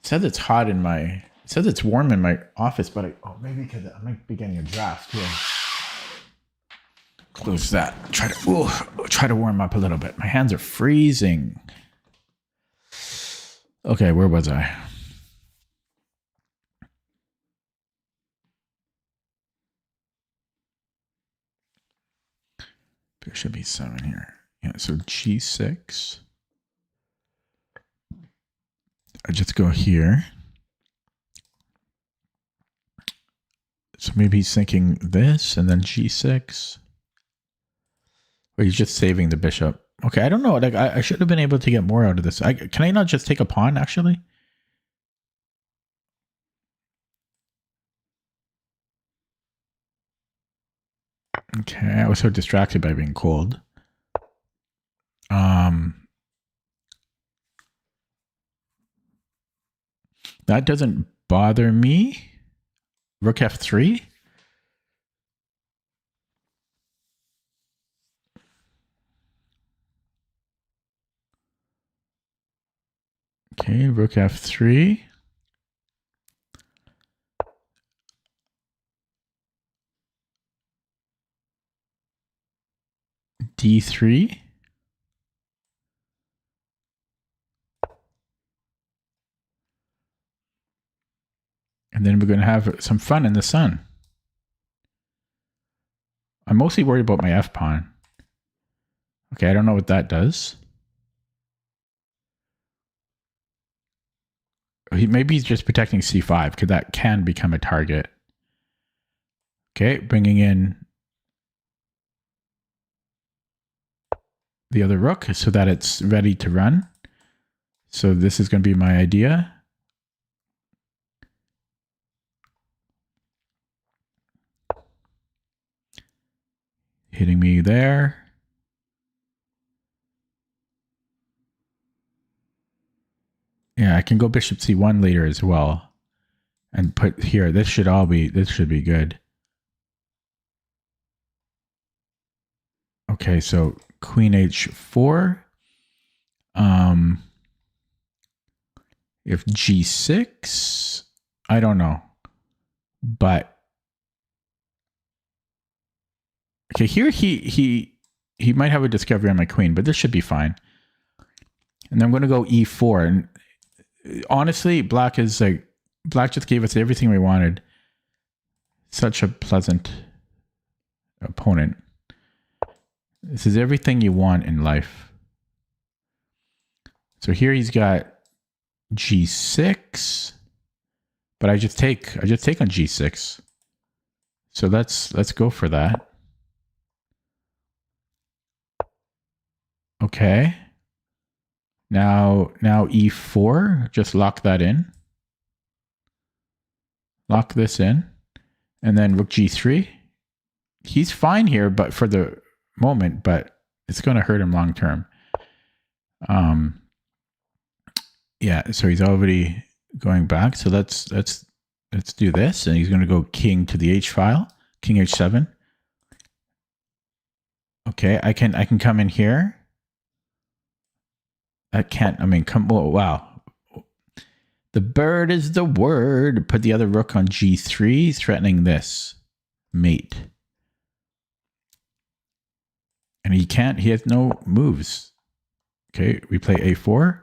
says it's hot in my... It says it's warm in my office, but maybe because I might be getting a draft here. Close that. Try to warm up a little bit. My hands are freezing. Okay, where was I? There should be 7 here. Yeah, so G6. I just go here. So maybe he's thinking this and then G6. Or he's just saving the bishop. Okay, I don't know. Like I should have been able to get more out of this. Can I not just take a pawn, actually? Okay, I was so distracted by being cold. That doesn't bother me. Rook F3. Okay, Rook F3. D3. And then we're going to have some fun in the sun. I'm mostly worried about my F pawn. Okay, I don't know what that does. Maybe he's just protecting C5 because that can become a target. Okay, bringing in the other rook so that it's ready to run. So this is going to be my idea. Hitting me there. Yeah, I can go bishop c1 later as well. And put here, this should be good. Okay, so queen h4. If g6, I don't know. But okay, here he might have a discovery on my queen, but this should be fine. And then I'm going to go e4. And honestly, black just gave us everything we wanted. Such a pleasant opponent. This is everything you want in life. So here he's got g6, but I just take on g6. So let's go for that. Okay. Now e4, just lock that in. Lock this in. And then rook g3. He's fine here, but for the moment, but it's going to hurt him long term. Yeah, so he's already going back. So let's do this, and he's going to go king to the h file, king h7. Okay, I can come in here. I can't. I mean, come. Oh, wow. The bird is the word. Put the other rook on g3, threatening this mate. And he can't. He has no moves. Okay, we play a4.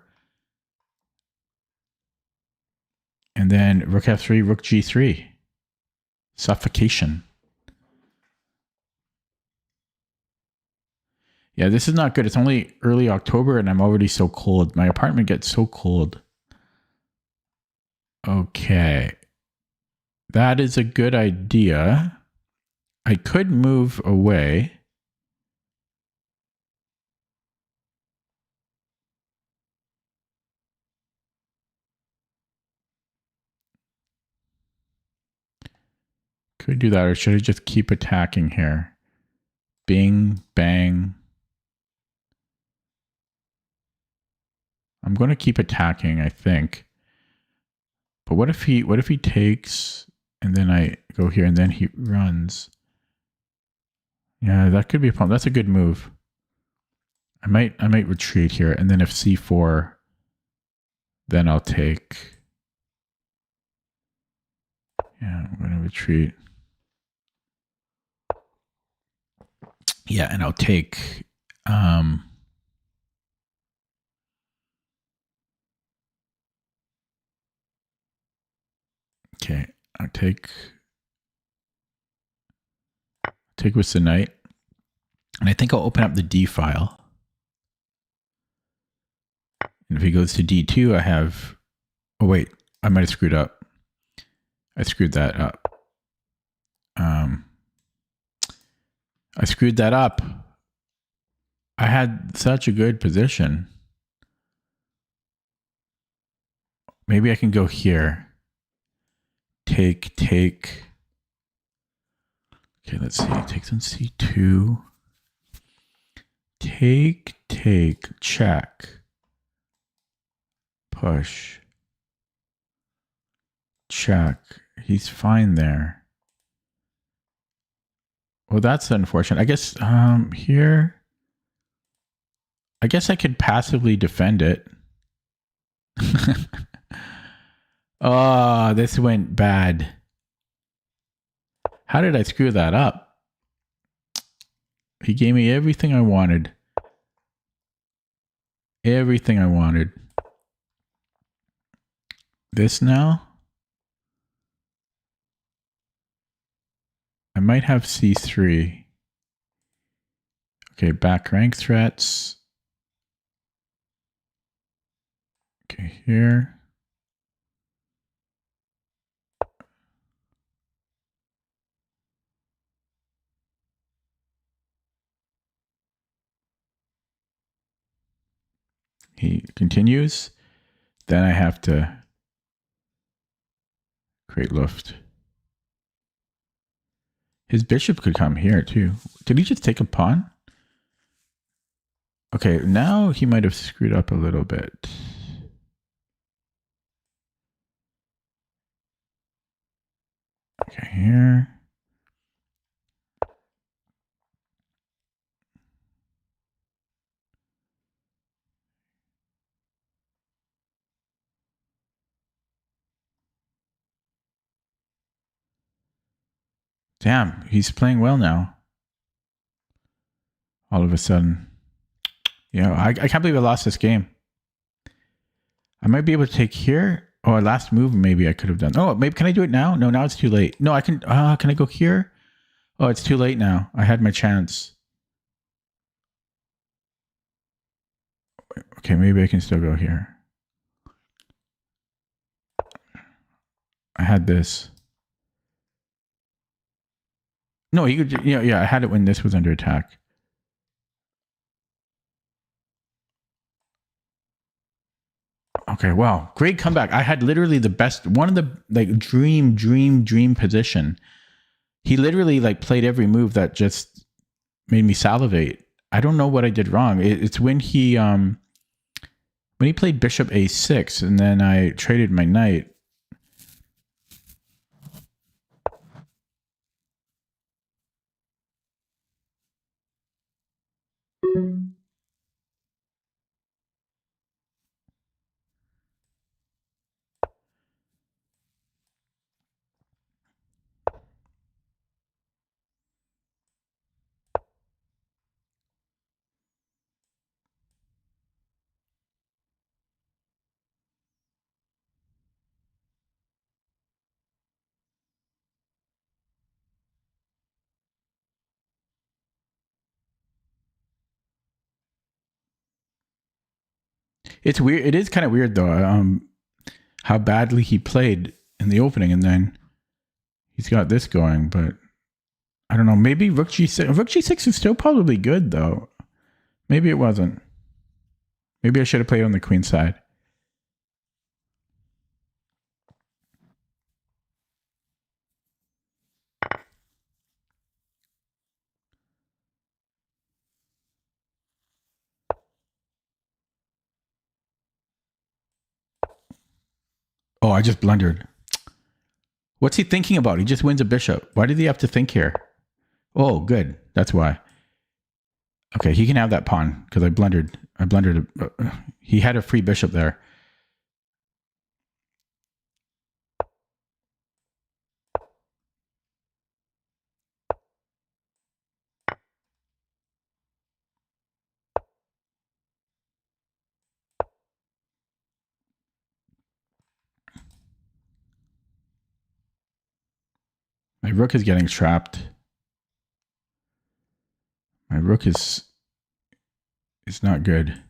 And then rook f3, rook g3. Suffocation. Yeah, this is not good. It's only early October and I'm already so cold. My apartment gets so cold. Okay. That is a good idea. I could move away. Could do that, or should I just keep attacking here? Bing, bang. I'm going to keep attacking, I think. But what if he takes and then I go here and then he runs? Yeah, that could be a problem. That's a good move. I might retreat here, and then if c4, then I'll take. Yeah, I'm going to retreat. Yeah, and I'll take. Okay, I'll take with the knight, and I think I'll open up the d file. And if he goes to d2, I have. Oh wait, I might have screwed up. I screwed that up. I screwed that up. I had such a good position. Maybe I can go here. Take. Okay, let's see. Takes on c2. Take, check. Push. Check. He's fine there. Well, that's unfortunate. I guess here. I guess I could passively defend it. Oh, this went bad. How did I screw that up? He gave me everything I wanted. Everything I wanted. This now? I might have c3. Okay, back rank threats. Okay, here. He continues. Then I have to create Luft. His bishop could come here too. Did he just take a pawn? Okay, now he might have screwed up a little bit. Okay, here. Damn, he's playing well now. All of a sudden. Yeah, I can't believe I lost this game. I might be able to take here. Oh, last move maybe I could have done. Oh, maybe can I do it now? No, now it's too late. No, I can. Can I go here? Oh, it's too late now. I had my chance. Okay, maybe I can still go here. I had this. No, he could. Yeah, I had it when this was under attack. Okay, wow, great comeback. I had literally the best, one of the like dream position. He literally like played every move that just made me salivate. I don't know what I did wrong. It's when he played bishop a6 and then I traded my knight. It's weird. It is kind of weird though. How badly he played in the opening, and then he's got this going. But I don't know. Maybe rook g6. Rook g6 is still probably good though. Maybe it wasn't. Maybe I should have played on the queen side. Oh, I just blundered. What's he thinking about? He just wins a bishop. Why did he have to think here? Oh, good. That's why. Okay, he can have that pawn because I blundered. He had a free bishop there. My rook is getting trapped. My rook is not good.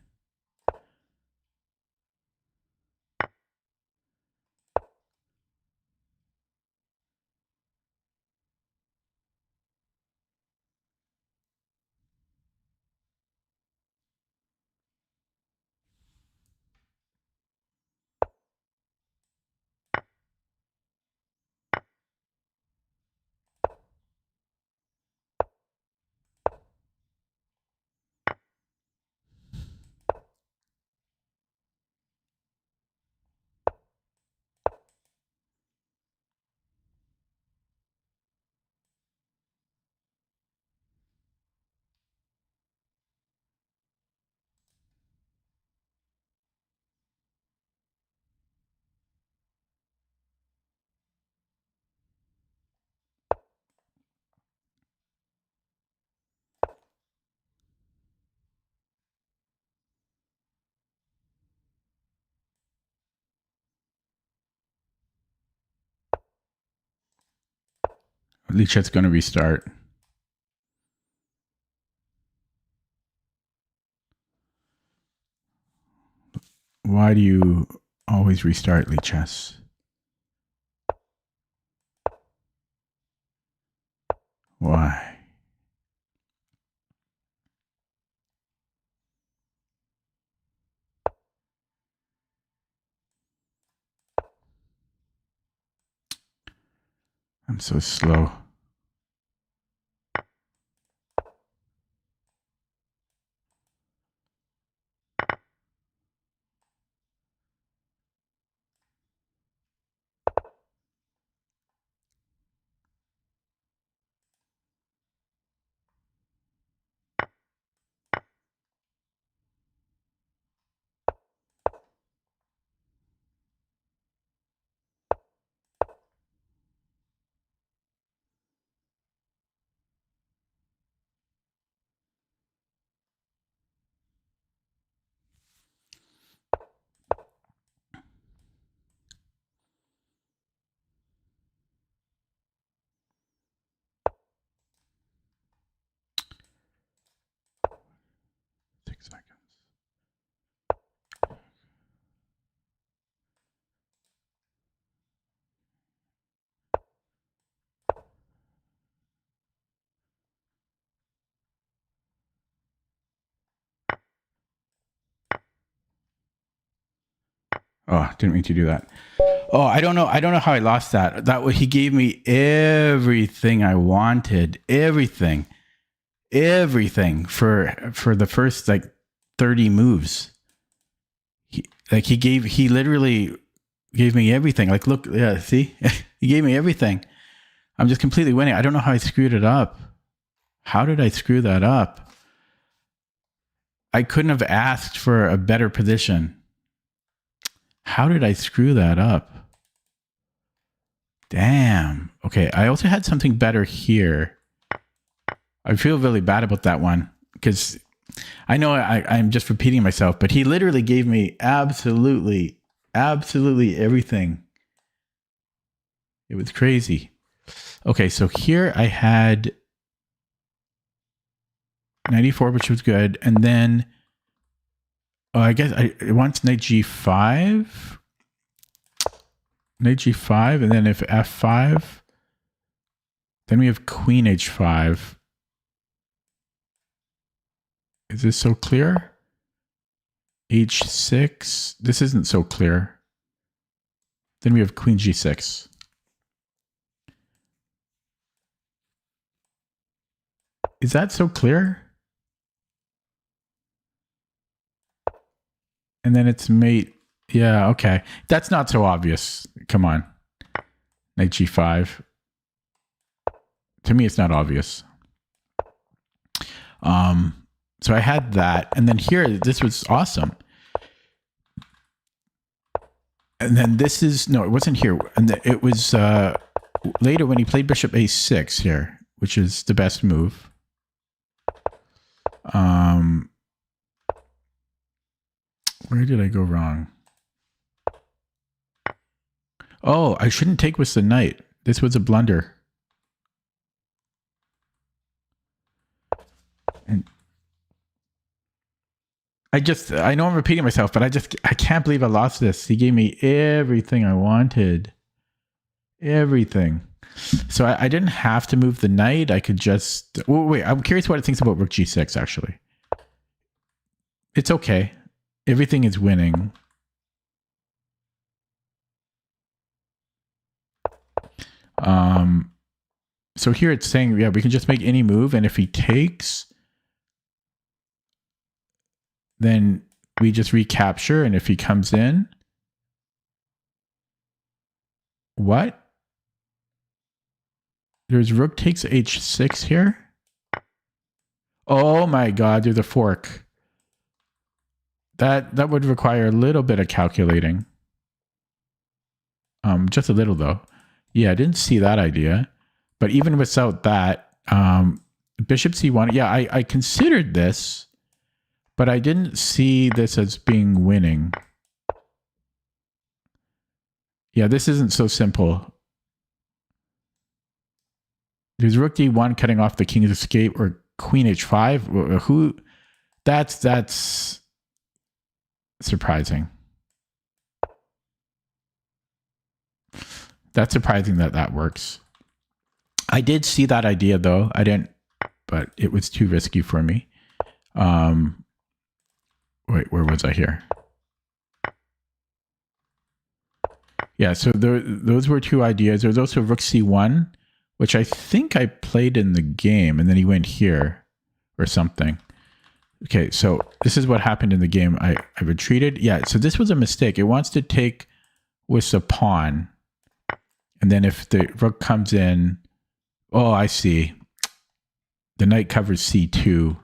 Lichet's going to restart. Why do you always restart, Lichess? Why? I'm so slow. Seconds. Oh, didn't mean to do that. Oh, I don't know. I don't know how I lost that. He gave me everything I wanted. Everything for the first like 30 moves. He literally gave me everything. Like, look, yeah, see, he gave me everything. I'm just completely winning. I don't know how I screwed it up. How did I screw that up? I couldn't have asked for a better position. How did I screw that up? Damn. Okay, I also had something better here. I feel really bad about that one because I know I'm just repeating myself, but he literally gave me absolutely everything. It was crazy. Okay, so here I had 94, which was good. And then I guess it wants knight g5. Knight g5, and then if f5, then we have queen h5. Is this so clear? h6. This isn't so clear. Then we have queen g6. Is that so clear? And then it's mate. Yeah, okay. That's not so obvious. Come on. Knight g5. To me, it's not obvious. So I had that. And then here, this was awesome. And then this is, no, it wasn't here. And it was later when he played bishop a6 here, which is the best move. Where did I go wrong? Oh, I shouldn't take with the knight. This was a blunder. And I know I'm repeating myself, but I can't believe I lost this. He gave me everything I wanted. Everything. So I didn't have to move the knight. I could just... Wait, I'm curious what it thinks about rook g6, actually. It's okay. Everything is winning. So here it's saying, yeah, we can just make any move, and if he takes, then we just recapture, and if he comes in... What? There's rook takes h6 here? Oh my god, there's a fork. That would require a little bit of calculating. Just a little though. Yeah, I didn't see that idea. But even without that, bishop c1, yeah, I considered this, but I didn't see this as being winning. Yeah, this isn't so simple. There's rook d1 cutting off the king's escape, or queen h5. Who? That's surprising. That's surprising that works. I did see that idea though. I didn't, but it was too risky for me. Wait, where was I here? Yeah, so those were two ideas. There was also rook c1, which I think I played in the game, and then he went here or something. Okay, so this is what happened in the game. I retreated. Yeah, so this was a mistake. It wants to take with the pawn. And then if the rook comes in, oh, I see. The knight covers c2.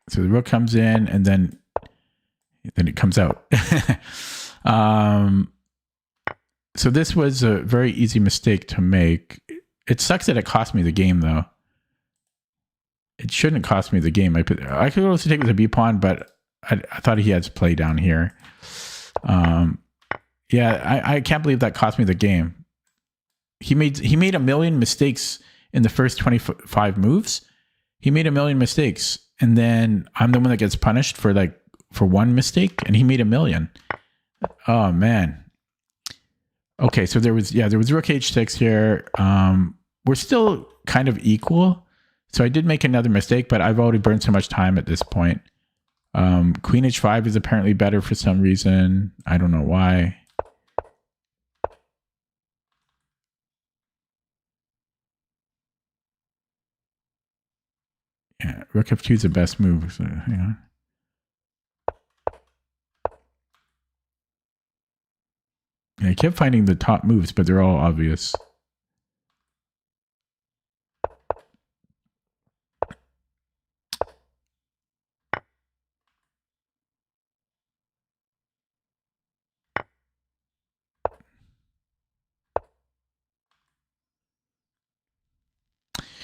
So the rook comes in, and then it comes out. So this was a very easy mistake to make. It sucks that it cost me the game, though. It shouldn't cost me the game. I could also take with a b pawn, but I thought he had to play down here. Yeah, I can't believe that cost me the game. He made a million mistakes in the first 25 moves. He made a million mistakes, and then I'm the one that gets punished for one mistake, and he made a million. Oh man. Okay, so there was rook h6 here. We're still kind of equal. So I did make another mistake, but I've already burned so much time at this point. Queen h5 is apparently better for some reason. I don't know why. Yeah, rook f2 is the best move. So hang on. Yeah, I kept finding the top moves, but they're all obvious.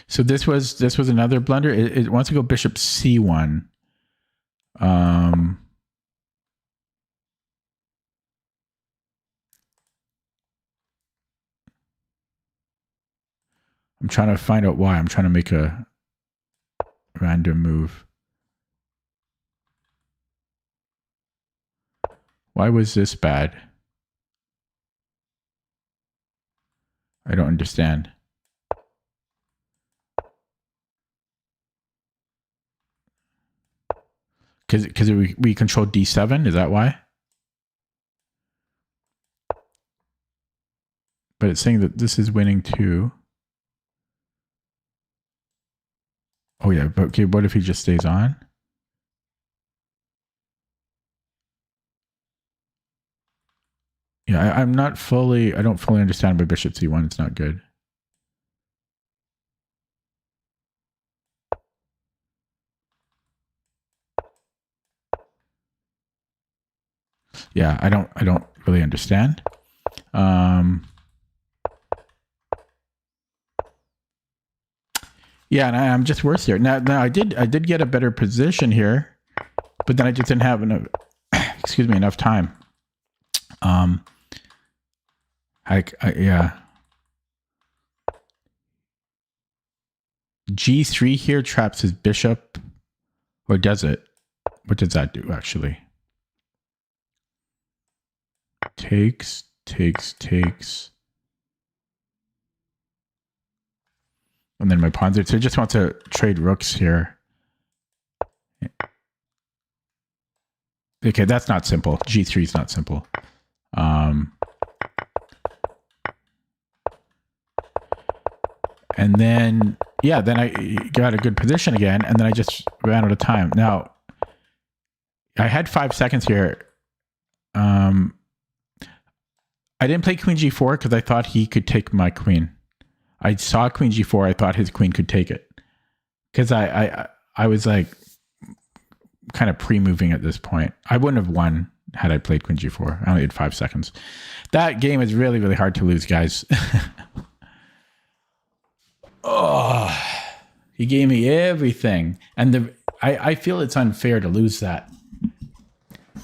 So this was another blunder. It wants to go bishop c1. I'm trying to find out why. I'm trying to make a random move. Why was this bad? I don't understand. Because we control d7, is that why? But it's saying that this is winning too. Oh yeah, but okay, what if he just stays on? Yeah, I don't fully understand why bishop c1 it's not good. Yeah, I don't really understand. Yeah, and I'm just worse here. Now I did get a better position here, but then I just didn't have enough enough time. Yeah. G3 here traps his bishop, or does it? What does that do actually? Takes. And then my pawns are, so I just want to trade rooks here. Okay, that's not simple. G3 is not simple. And then, yeah, then I got a good position again, and then I just ran out of time. Now, I had 5 seconds here. I didn't play queen g4 because I thought he could take my queen. I saw queen g4. I thought his queen could take it. Because I was like kind of pre-moving at this point. I wouldn't have won had I played queen g4. I only had 5 seconds. That game is really, really hard to lose, guys. Oh, he gave me everything. And I feel it's unfair to lose that.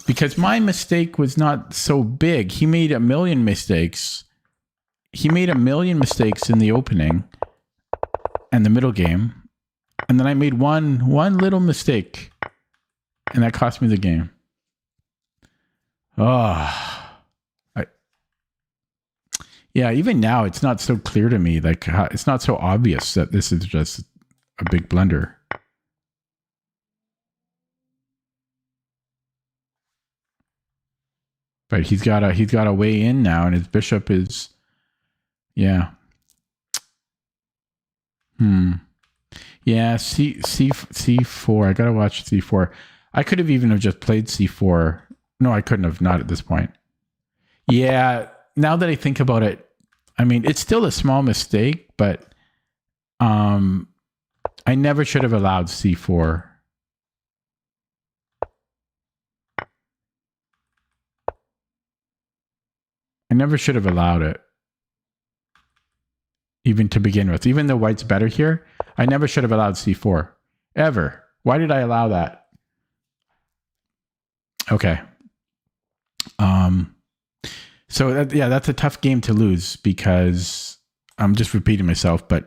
Because my mistake was not so big. He made a million mistakes. He made a million mistakes in the opening and the middle game. And then I made one little mistake. And that cost me the game. Oh. Yeah, even now, it's not so clear to me. Like, it's not so obvious that this is just a big blunder. But he's got a way in now, and his bishop is, yeah. Yeah, C4. I gotta watch C4. I could have even have just played C4. No, I couldn't have. Not at this point. Yeah. Now that I think about it, I mean, it's still a small mistake, but I never should have allowed C4. I never should have allowed it. Even to begin with. Even though white's better here, I never should have allowed C4. Ever. Why did I allow that? Okay. So that's a tough game to lose because I'm just repeating myself, but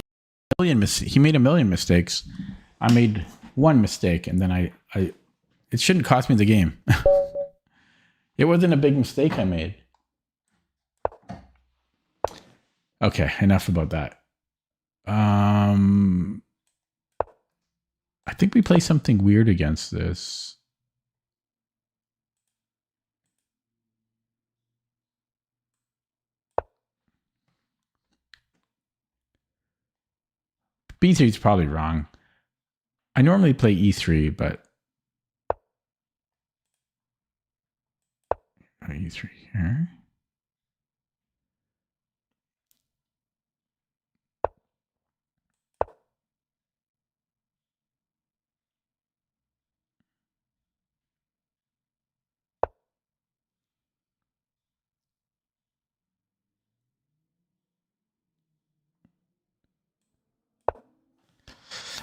he made a million mistakes. I made one mistake, and then it shouldn't cost me the game. It wasn't a big mistake I made. Okay, enough about that. I think we play something weird against this. B3 is probably wrong. I normally play E3, but E3 here.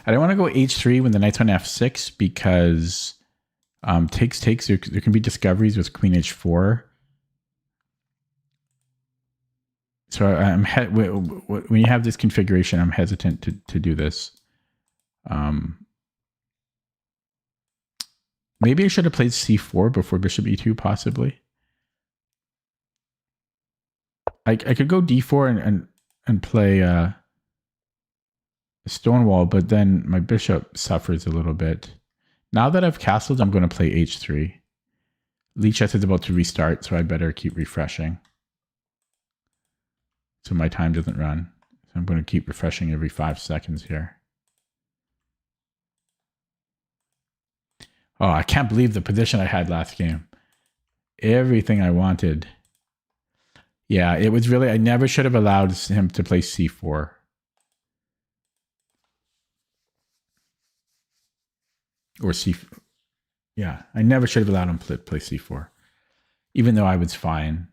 I don't want to go H3 when the knight's on F6 because takes. There can be discoveries with Queen H4. So when you have this configuration, I'm hesitant to do this. Maybe I should have played C4 before Bishop E2, possibly. I could go D4 and play Stonewall, but then my bishop suffers a little bit. Now that I've castled, I'm going to play H3. Lichess is about to restart, so I better keep refreshing. So my time doesn't run. So I'm going to keep refreshing every 5 seconds here. Oh, I can't believe the position I had last game. Everything I wanted. Yeah, it was really, I never should have allowed him to play C4. Or C. Yeah, I never should have allowed him to play C4. Even though I was fine.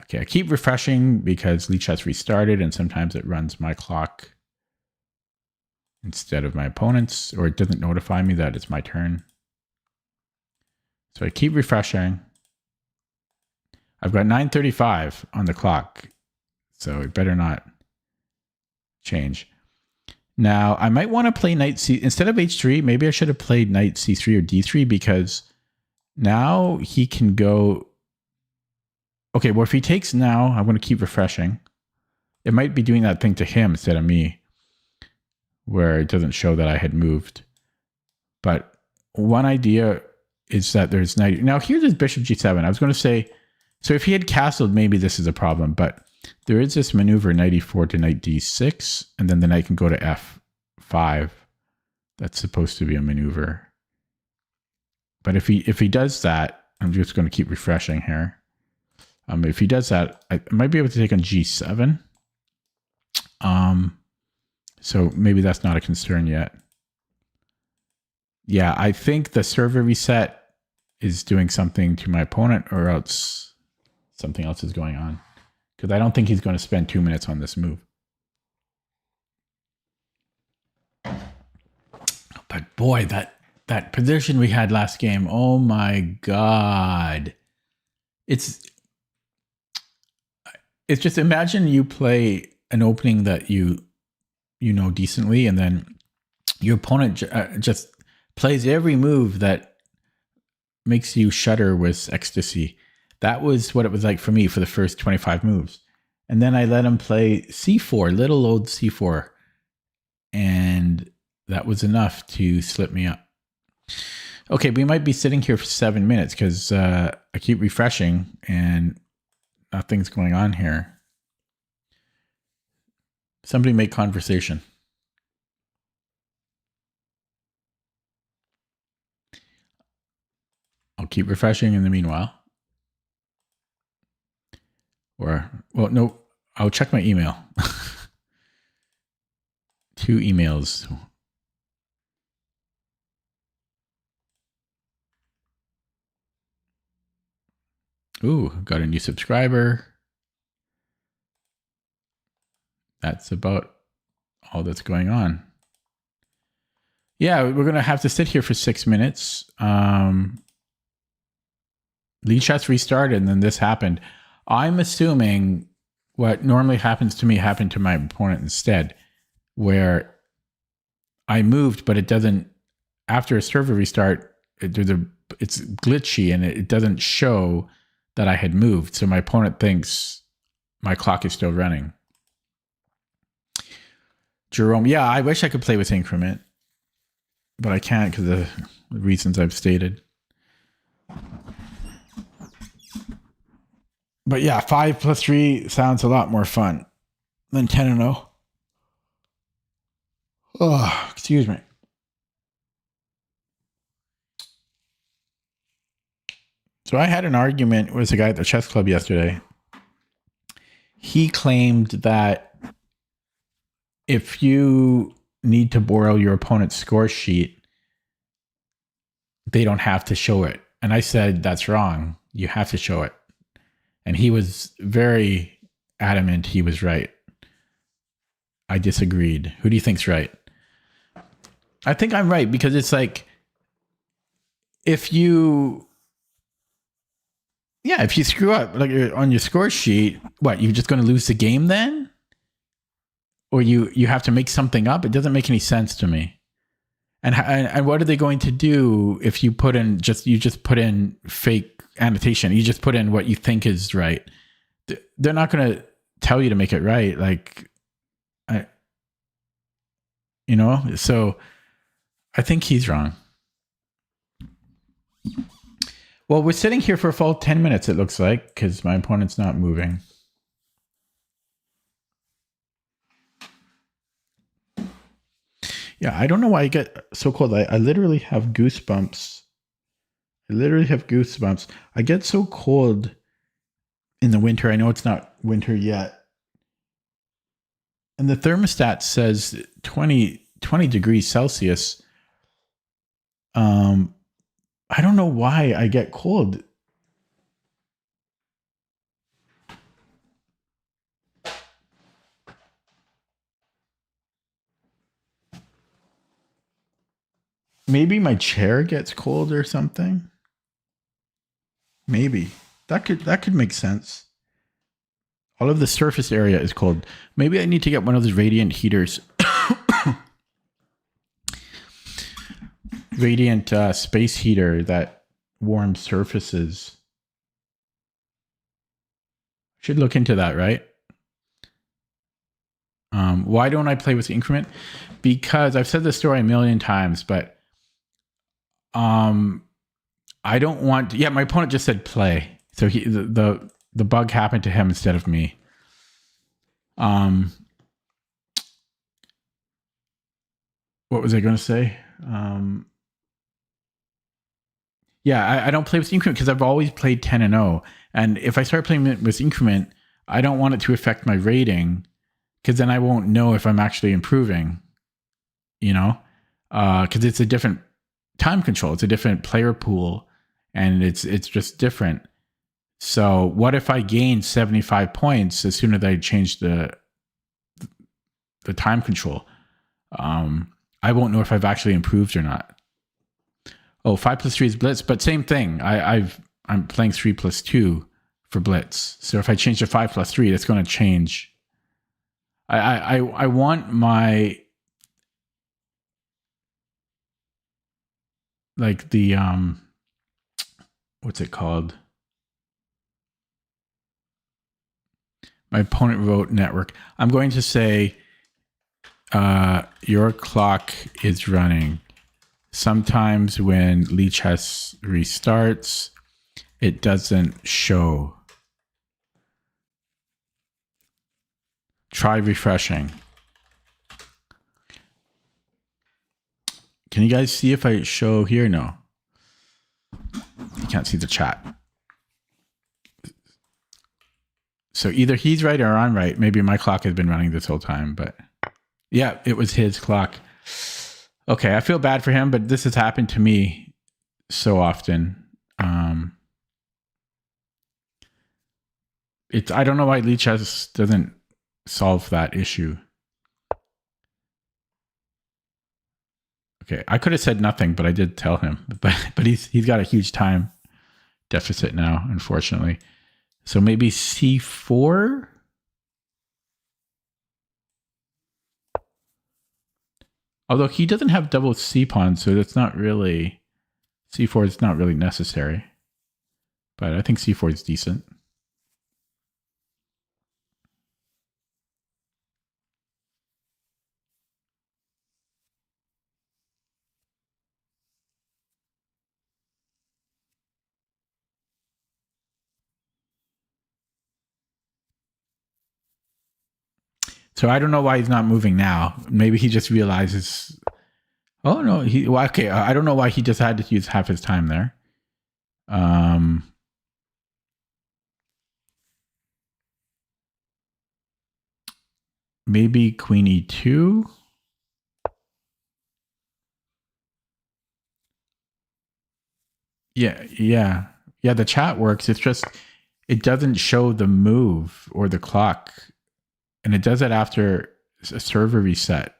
Okay, I keep refreshing because Lichess restarted and sometimes it runs my clock instead of my opponent's, or it doesn't notify me that it's my turn. So I keep refreshing. I've got 9:35 on the clock, so it better not change. Now, I might want to play knight C. Instead of H3, maybe I should have played knight C3 or D3 because now he can go... Okay, well, if he takes now, I'm going to keep refreshing. It might be doing that thing to him instead of me, where it doesn't show that I had moved. But one idea is that there's knight... Now, here's his bishop G7. I was going to say... So if he had castled, maybe this is a problem, but there is this maneuver, knight E4 to knight D6, and then the knight can go to F5. That's supposed to be a maneuver. But if he does that, I'm just going to keep refreshing here. If he does that, I might be able to take on G7. So maybe that's not a concern yet. Yeah, I think the server reset is doing something to my opponent, or else something else is going on. Because I don't think he's going to spend 2 minutes on this move. But boy, that position we had last game, oh my God. It's just, imagine you play an opening that you know decently, and then your opponent just plays every move that makes you shudder with ecstasy. That was what it was like for me for the first 25 moves. And then I let him play C4, little old C4. And that was enough to slip me up. Okay, we might be sitting here for 7 minutes because I keep refreshing and nothing's going on here. Somebody make conversation. I'll keep refreshing in the meanwhile. Or, well, no, I'll check my email. 2 emails. Ooh, got a new subscriber. That's about all that's going on. Yeah, we're going to have to sit here for 6 minutes. Lichess restarted and then this happened. I'm assuming what normally happens to me happened to my opponent instead, where I moved, but it doesn't, after a server restart, it's glitchy and it doesn't show that I had moved. So my opponent thinks my clock is still running. Jerome, yeah, I wish I could play with increment, but I can't because of the reasons I've stated. But yeah, 5 + 3 sounds a lot more fun than 10 and 0. Oh, excuse me. So I had an argument with a guy at the chess club yesterday. He claimed that if you need to borrow your opponent's score sheet, they don't have to show it. And I said, that's wrong. You have to show it. And he was very adamant he was right. I disagreed. Who do you think's right? I think I'm right because it's like if you screw up like on your score sheet, what, you're just going to lose the game then? Or you have to make something up? It doesn't make any sense to me. And what are they going to do if you put in just put in fake annotation? You just put in what you think is right. They're not going to tell you to make it right. Like, so I think he's wrong. Well, we're sitting here for a full 10 minutes, it looks like, because my opponent's not moving. Yeah, I don't know why I get so cold. I literally have goosebumps. I get so cold in the winter. I know it's not winter yet. And the thermostat says 20 degrees Celsius. I don't know why I get cold. Maybe my chair gets cold or something. Maybe that could make sense. All of the surface area is cold. Maybe I need to get one of those radiant heaters. Radiant space heater that warms surfaces. Should look into that, right? Why don't I play with the increment? Because I've said this story a million times, but I don't want to, my opponent just said play. So the bug happened to him instead of me. What was I going to say? I don't play with increment because I've always played 10-0. And if I start playing with increment, I don't want it to affect my rating because then I won't know if I'm actually improving, because it's a different time control. It's a different player pool and it's just different. So what if I gain 75 points as soon as I change the time control? I won't know if I've actually improved or not. Oh, 5+3 is blitz, but same thing. I'm playing 3+2 for blitz. So if I change to 5+3, that's going to change. I want my like the what's it called? My opponent vote network. I'm going to say your clock is running. Sometimes when Lichess restarts, it doesn't show. Try refreshing. Can you guys see if I show here? No. You can't see the chat. So either he's right or I'm right. Maybe my clock has been running this whole time, but yeah, it was his clock. Okay, I feel bad for him, but this has happened to me so often. I don't know why Lichess doesn't solve that issue. Okay, I could have said nothing, but I did tell him. But he's got a huge time deficit now, unfortunately. So maybe C4. Although he doesn't have double C pawn, so that's not really C4 is not really necessary. But I think C4 is decent. So I don't know why he's not moving now. Maybe he just realizes. Oh no, okay. I don't know why he just had to use half his time there. Maybe queen e2. Yeah. The chat works. It's just it doesn't show the move or the clock, and it does it after a server reset.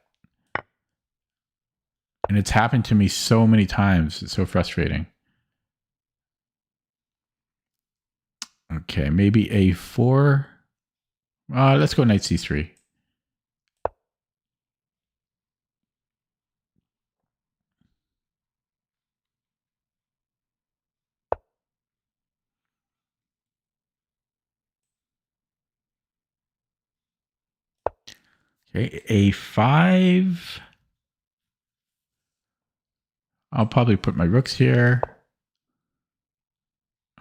And it's happened to me so many times. It's so frustrating. Okay, maybe a4. Let's go knight c3. Okay, a5. I'll probably put my rooks here.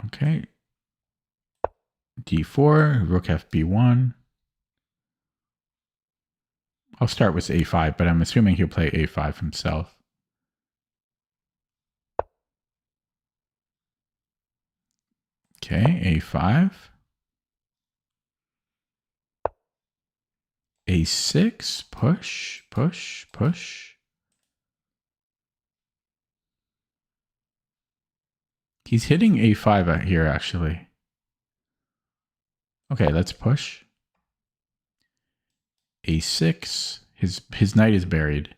Okay. d4, rook fb1. I'll start with a5, but I'm assuming he'll play a5 himself. Okay, a5. a6, push, push, push. He's hitting a5 out here, actually. Okay, let's push. a6. His knight is buried.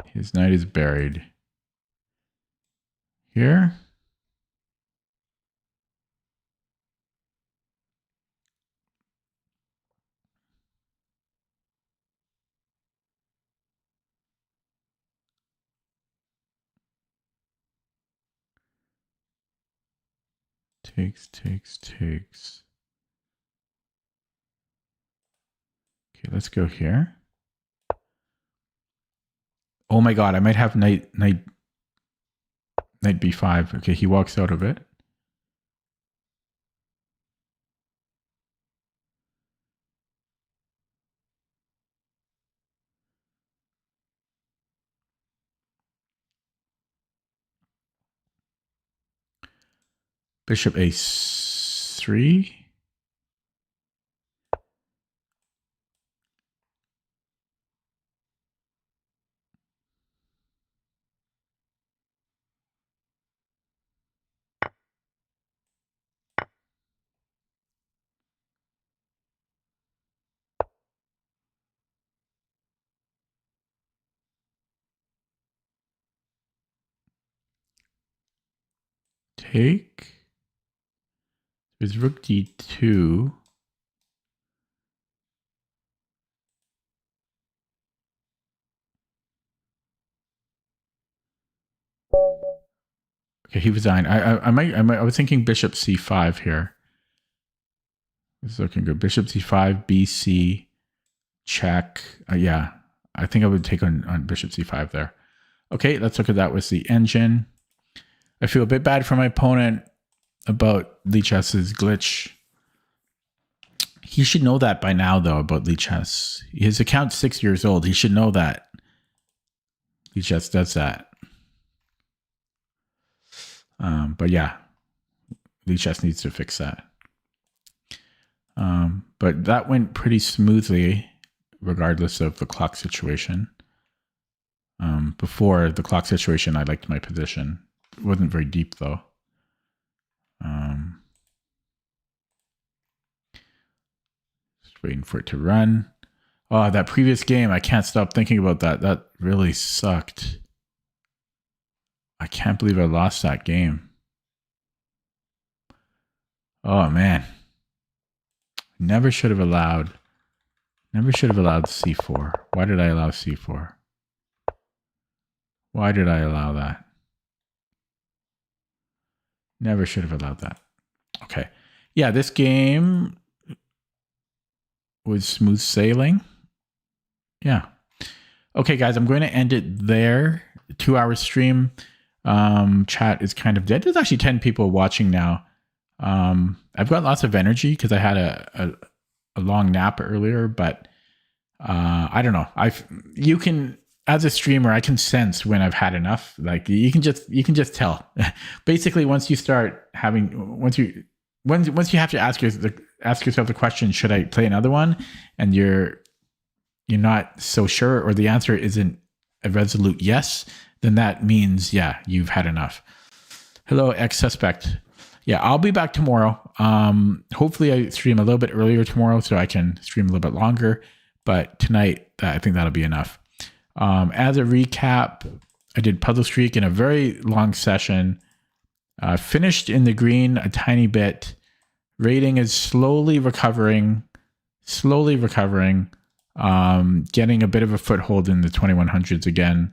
His knight is buried. Here. Takes. Okay, let's go here. Oh my god, I might have knight b5. Okay, he walks out of it. Bishop a3. Take. There's rook d2. Okay, he resigned. I was thinking bishop c5 here. This is looking good. Bishop c5, bc, check. Yeah, I think I would take on bishop c5 there. Okay, let's look at that with the engine. I feel a bit bad for my opponent about Lichess's glitch. He should know that by now, though, about Lichess. His account's 6 years old. He should know that Lichess does that. But yeah, Lichess needs to fix that. But that went pretty smoothly, regardless of the clock situation. Before the clock situation, I liked my position. It wasn't very deep, though. Just waiting for it to run. Oh, that previous game, I can't stop thinking about that. That really sucked. I can't believe I lost that game. Oh, man. Never should have allowed c4. Why did I allow c4? Why did I allow that? Never should have allowed that. Okay. Yeah, this game was smooth sailing. Yeah. Okay, guys, I'm going to end it there. 2-hour stream. Chat is kind of dead. There's actually 10 people watching now. I've got lots of energy because I had a long nap earlier, but I don't know. You can, as a streamer, I can sense when I've had enough. Like you can just tell. Basically, once you have to ask yourself the question, should I play another one? And you're not so sure, or the answer isn't a resolute yes, then that means, yeah, you've had enough. Hello, ex-suspect. Yeah, I'll be back tomorrow. Hopefully I stream a little bit earlier tomorrow so I can stream a little bit longer. But tonight, I think that'll be enough. As a recap, I did Puzzle Streak in a very long session. Finished in the green a tiny bit. Rating is slowly recovering. Getting a bit of a foothold in the 2100s again.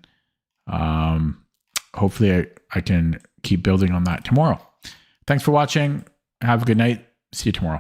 Hopefully I can keep building on that tomorrow. Thanks for watching. Have a good night. See you tomorrow.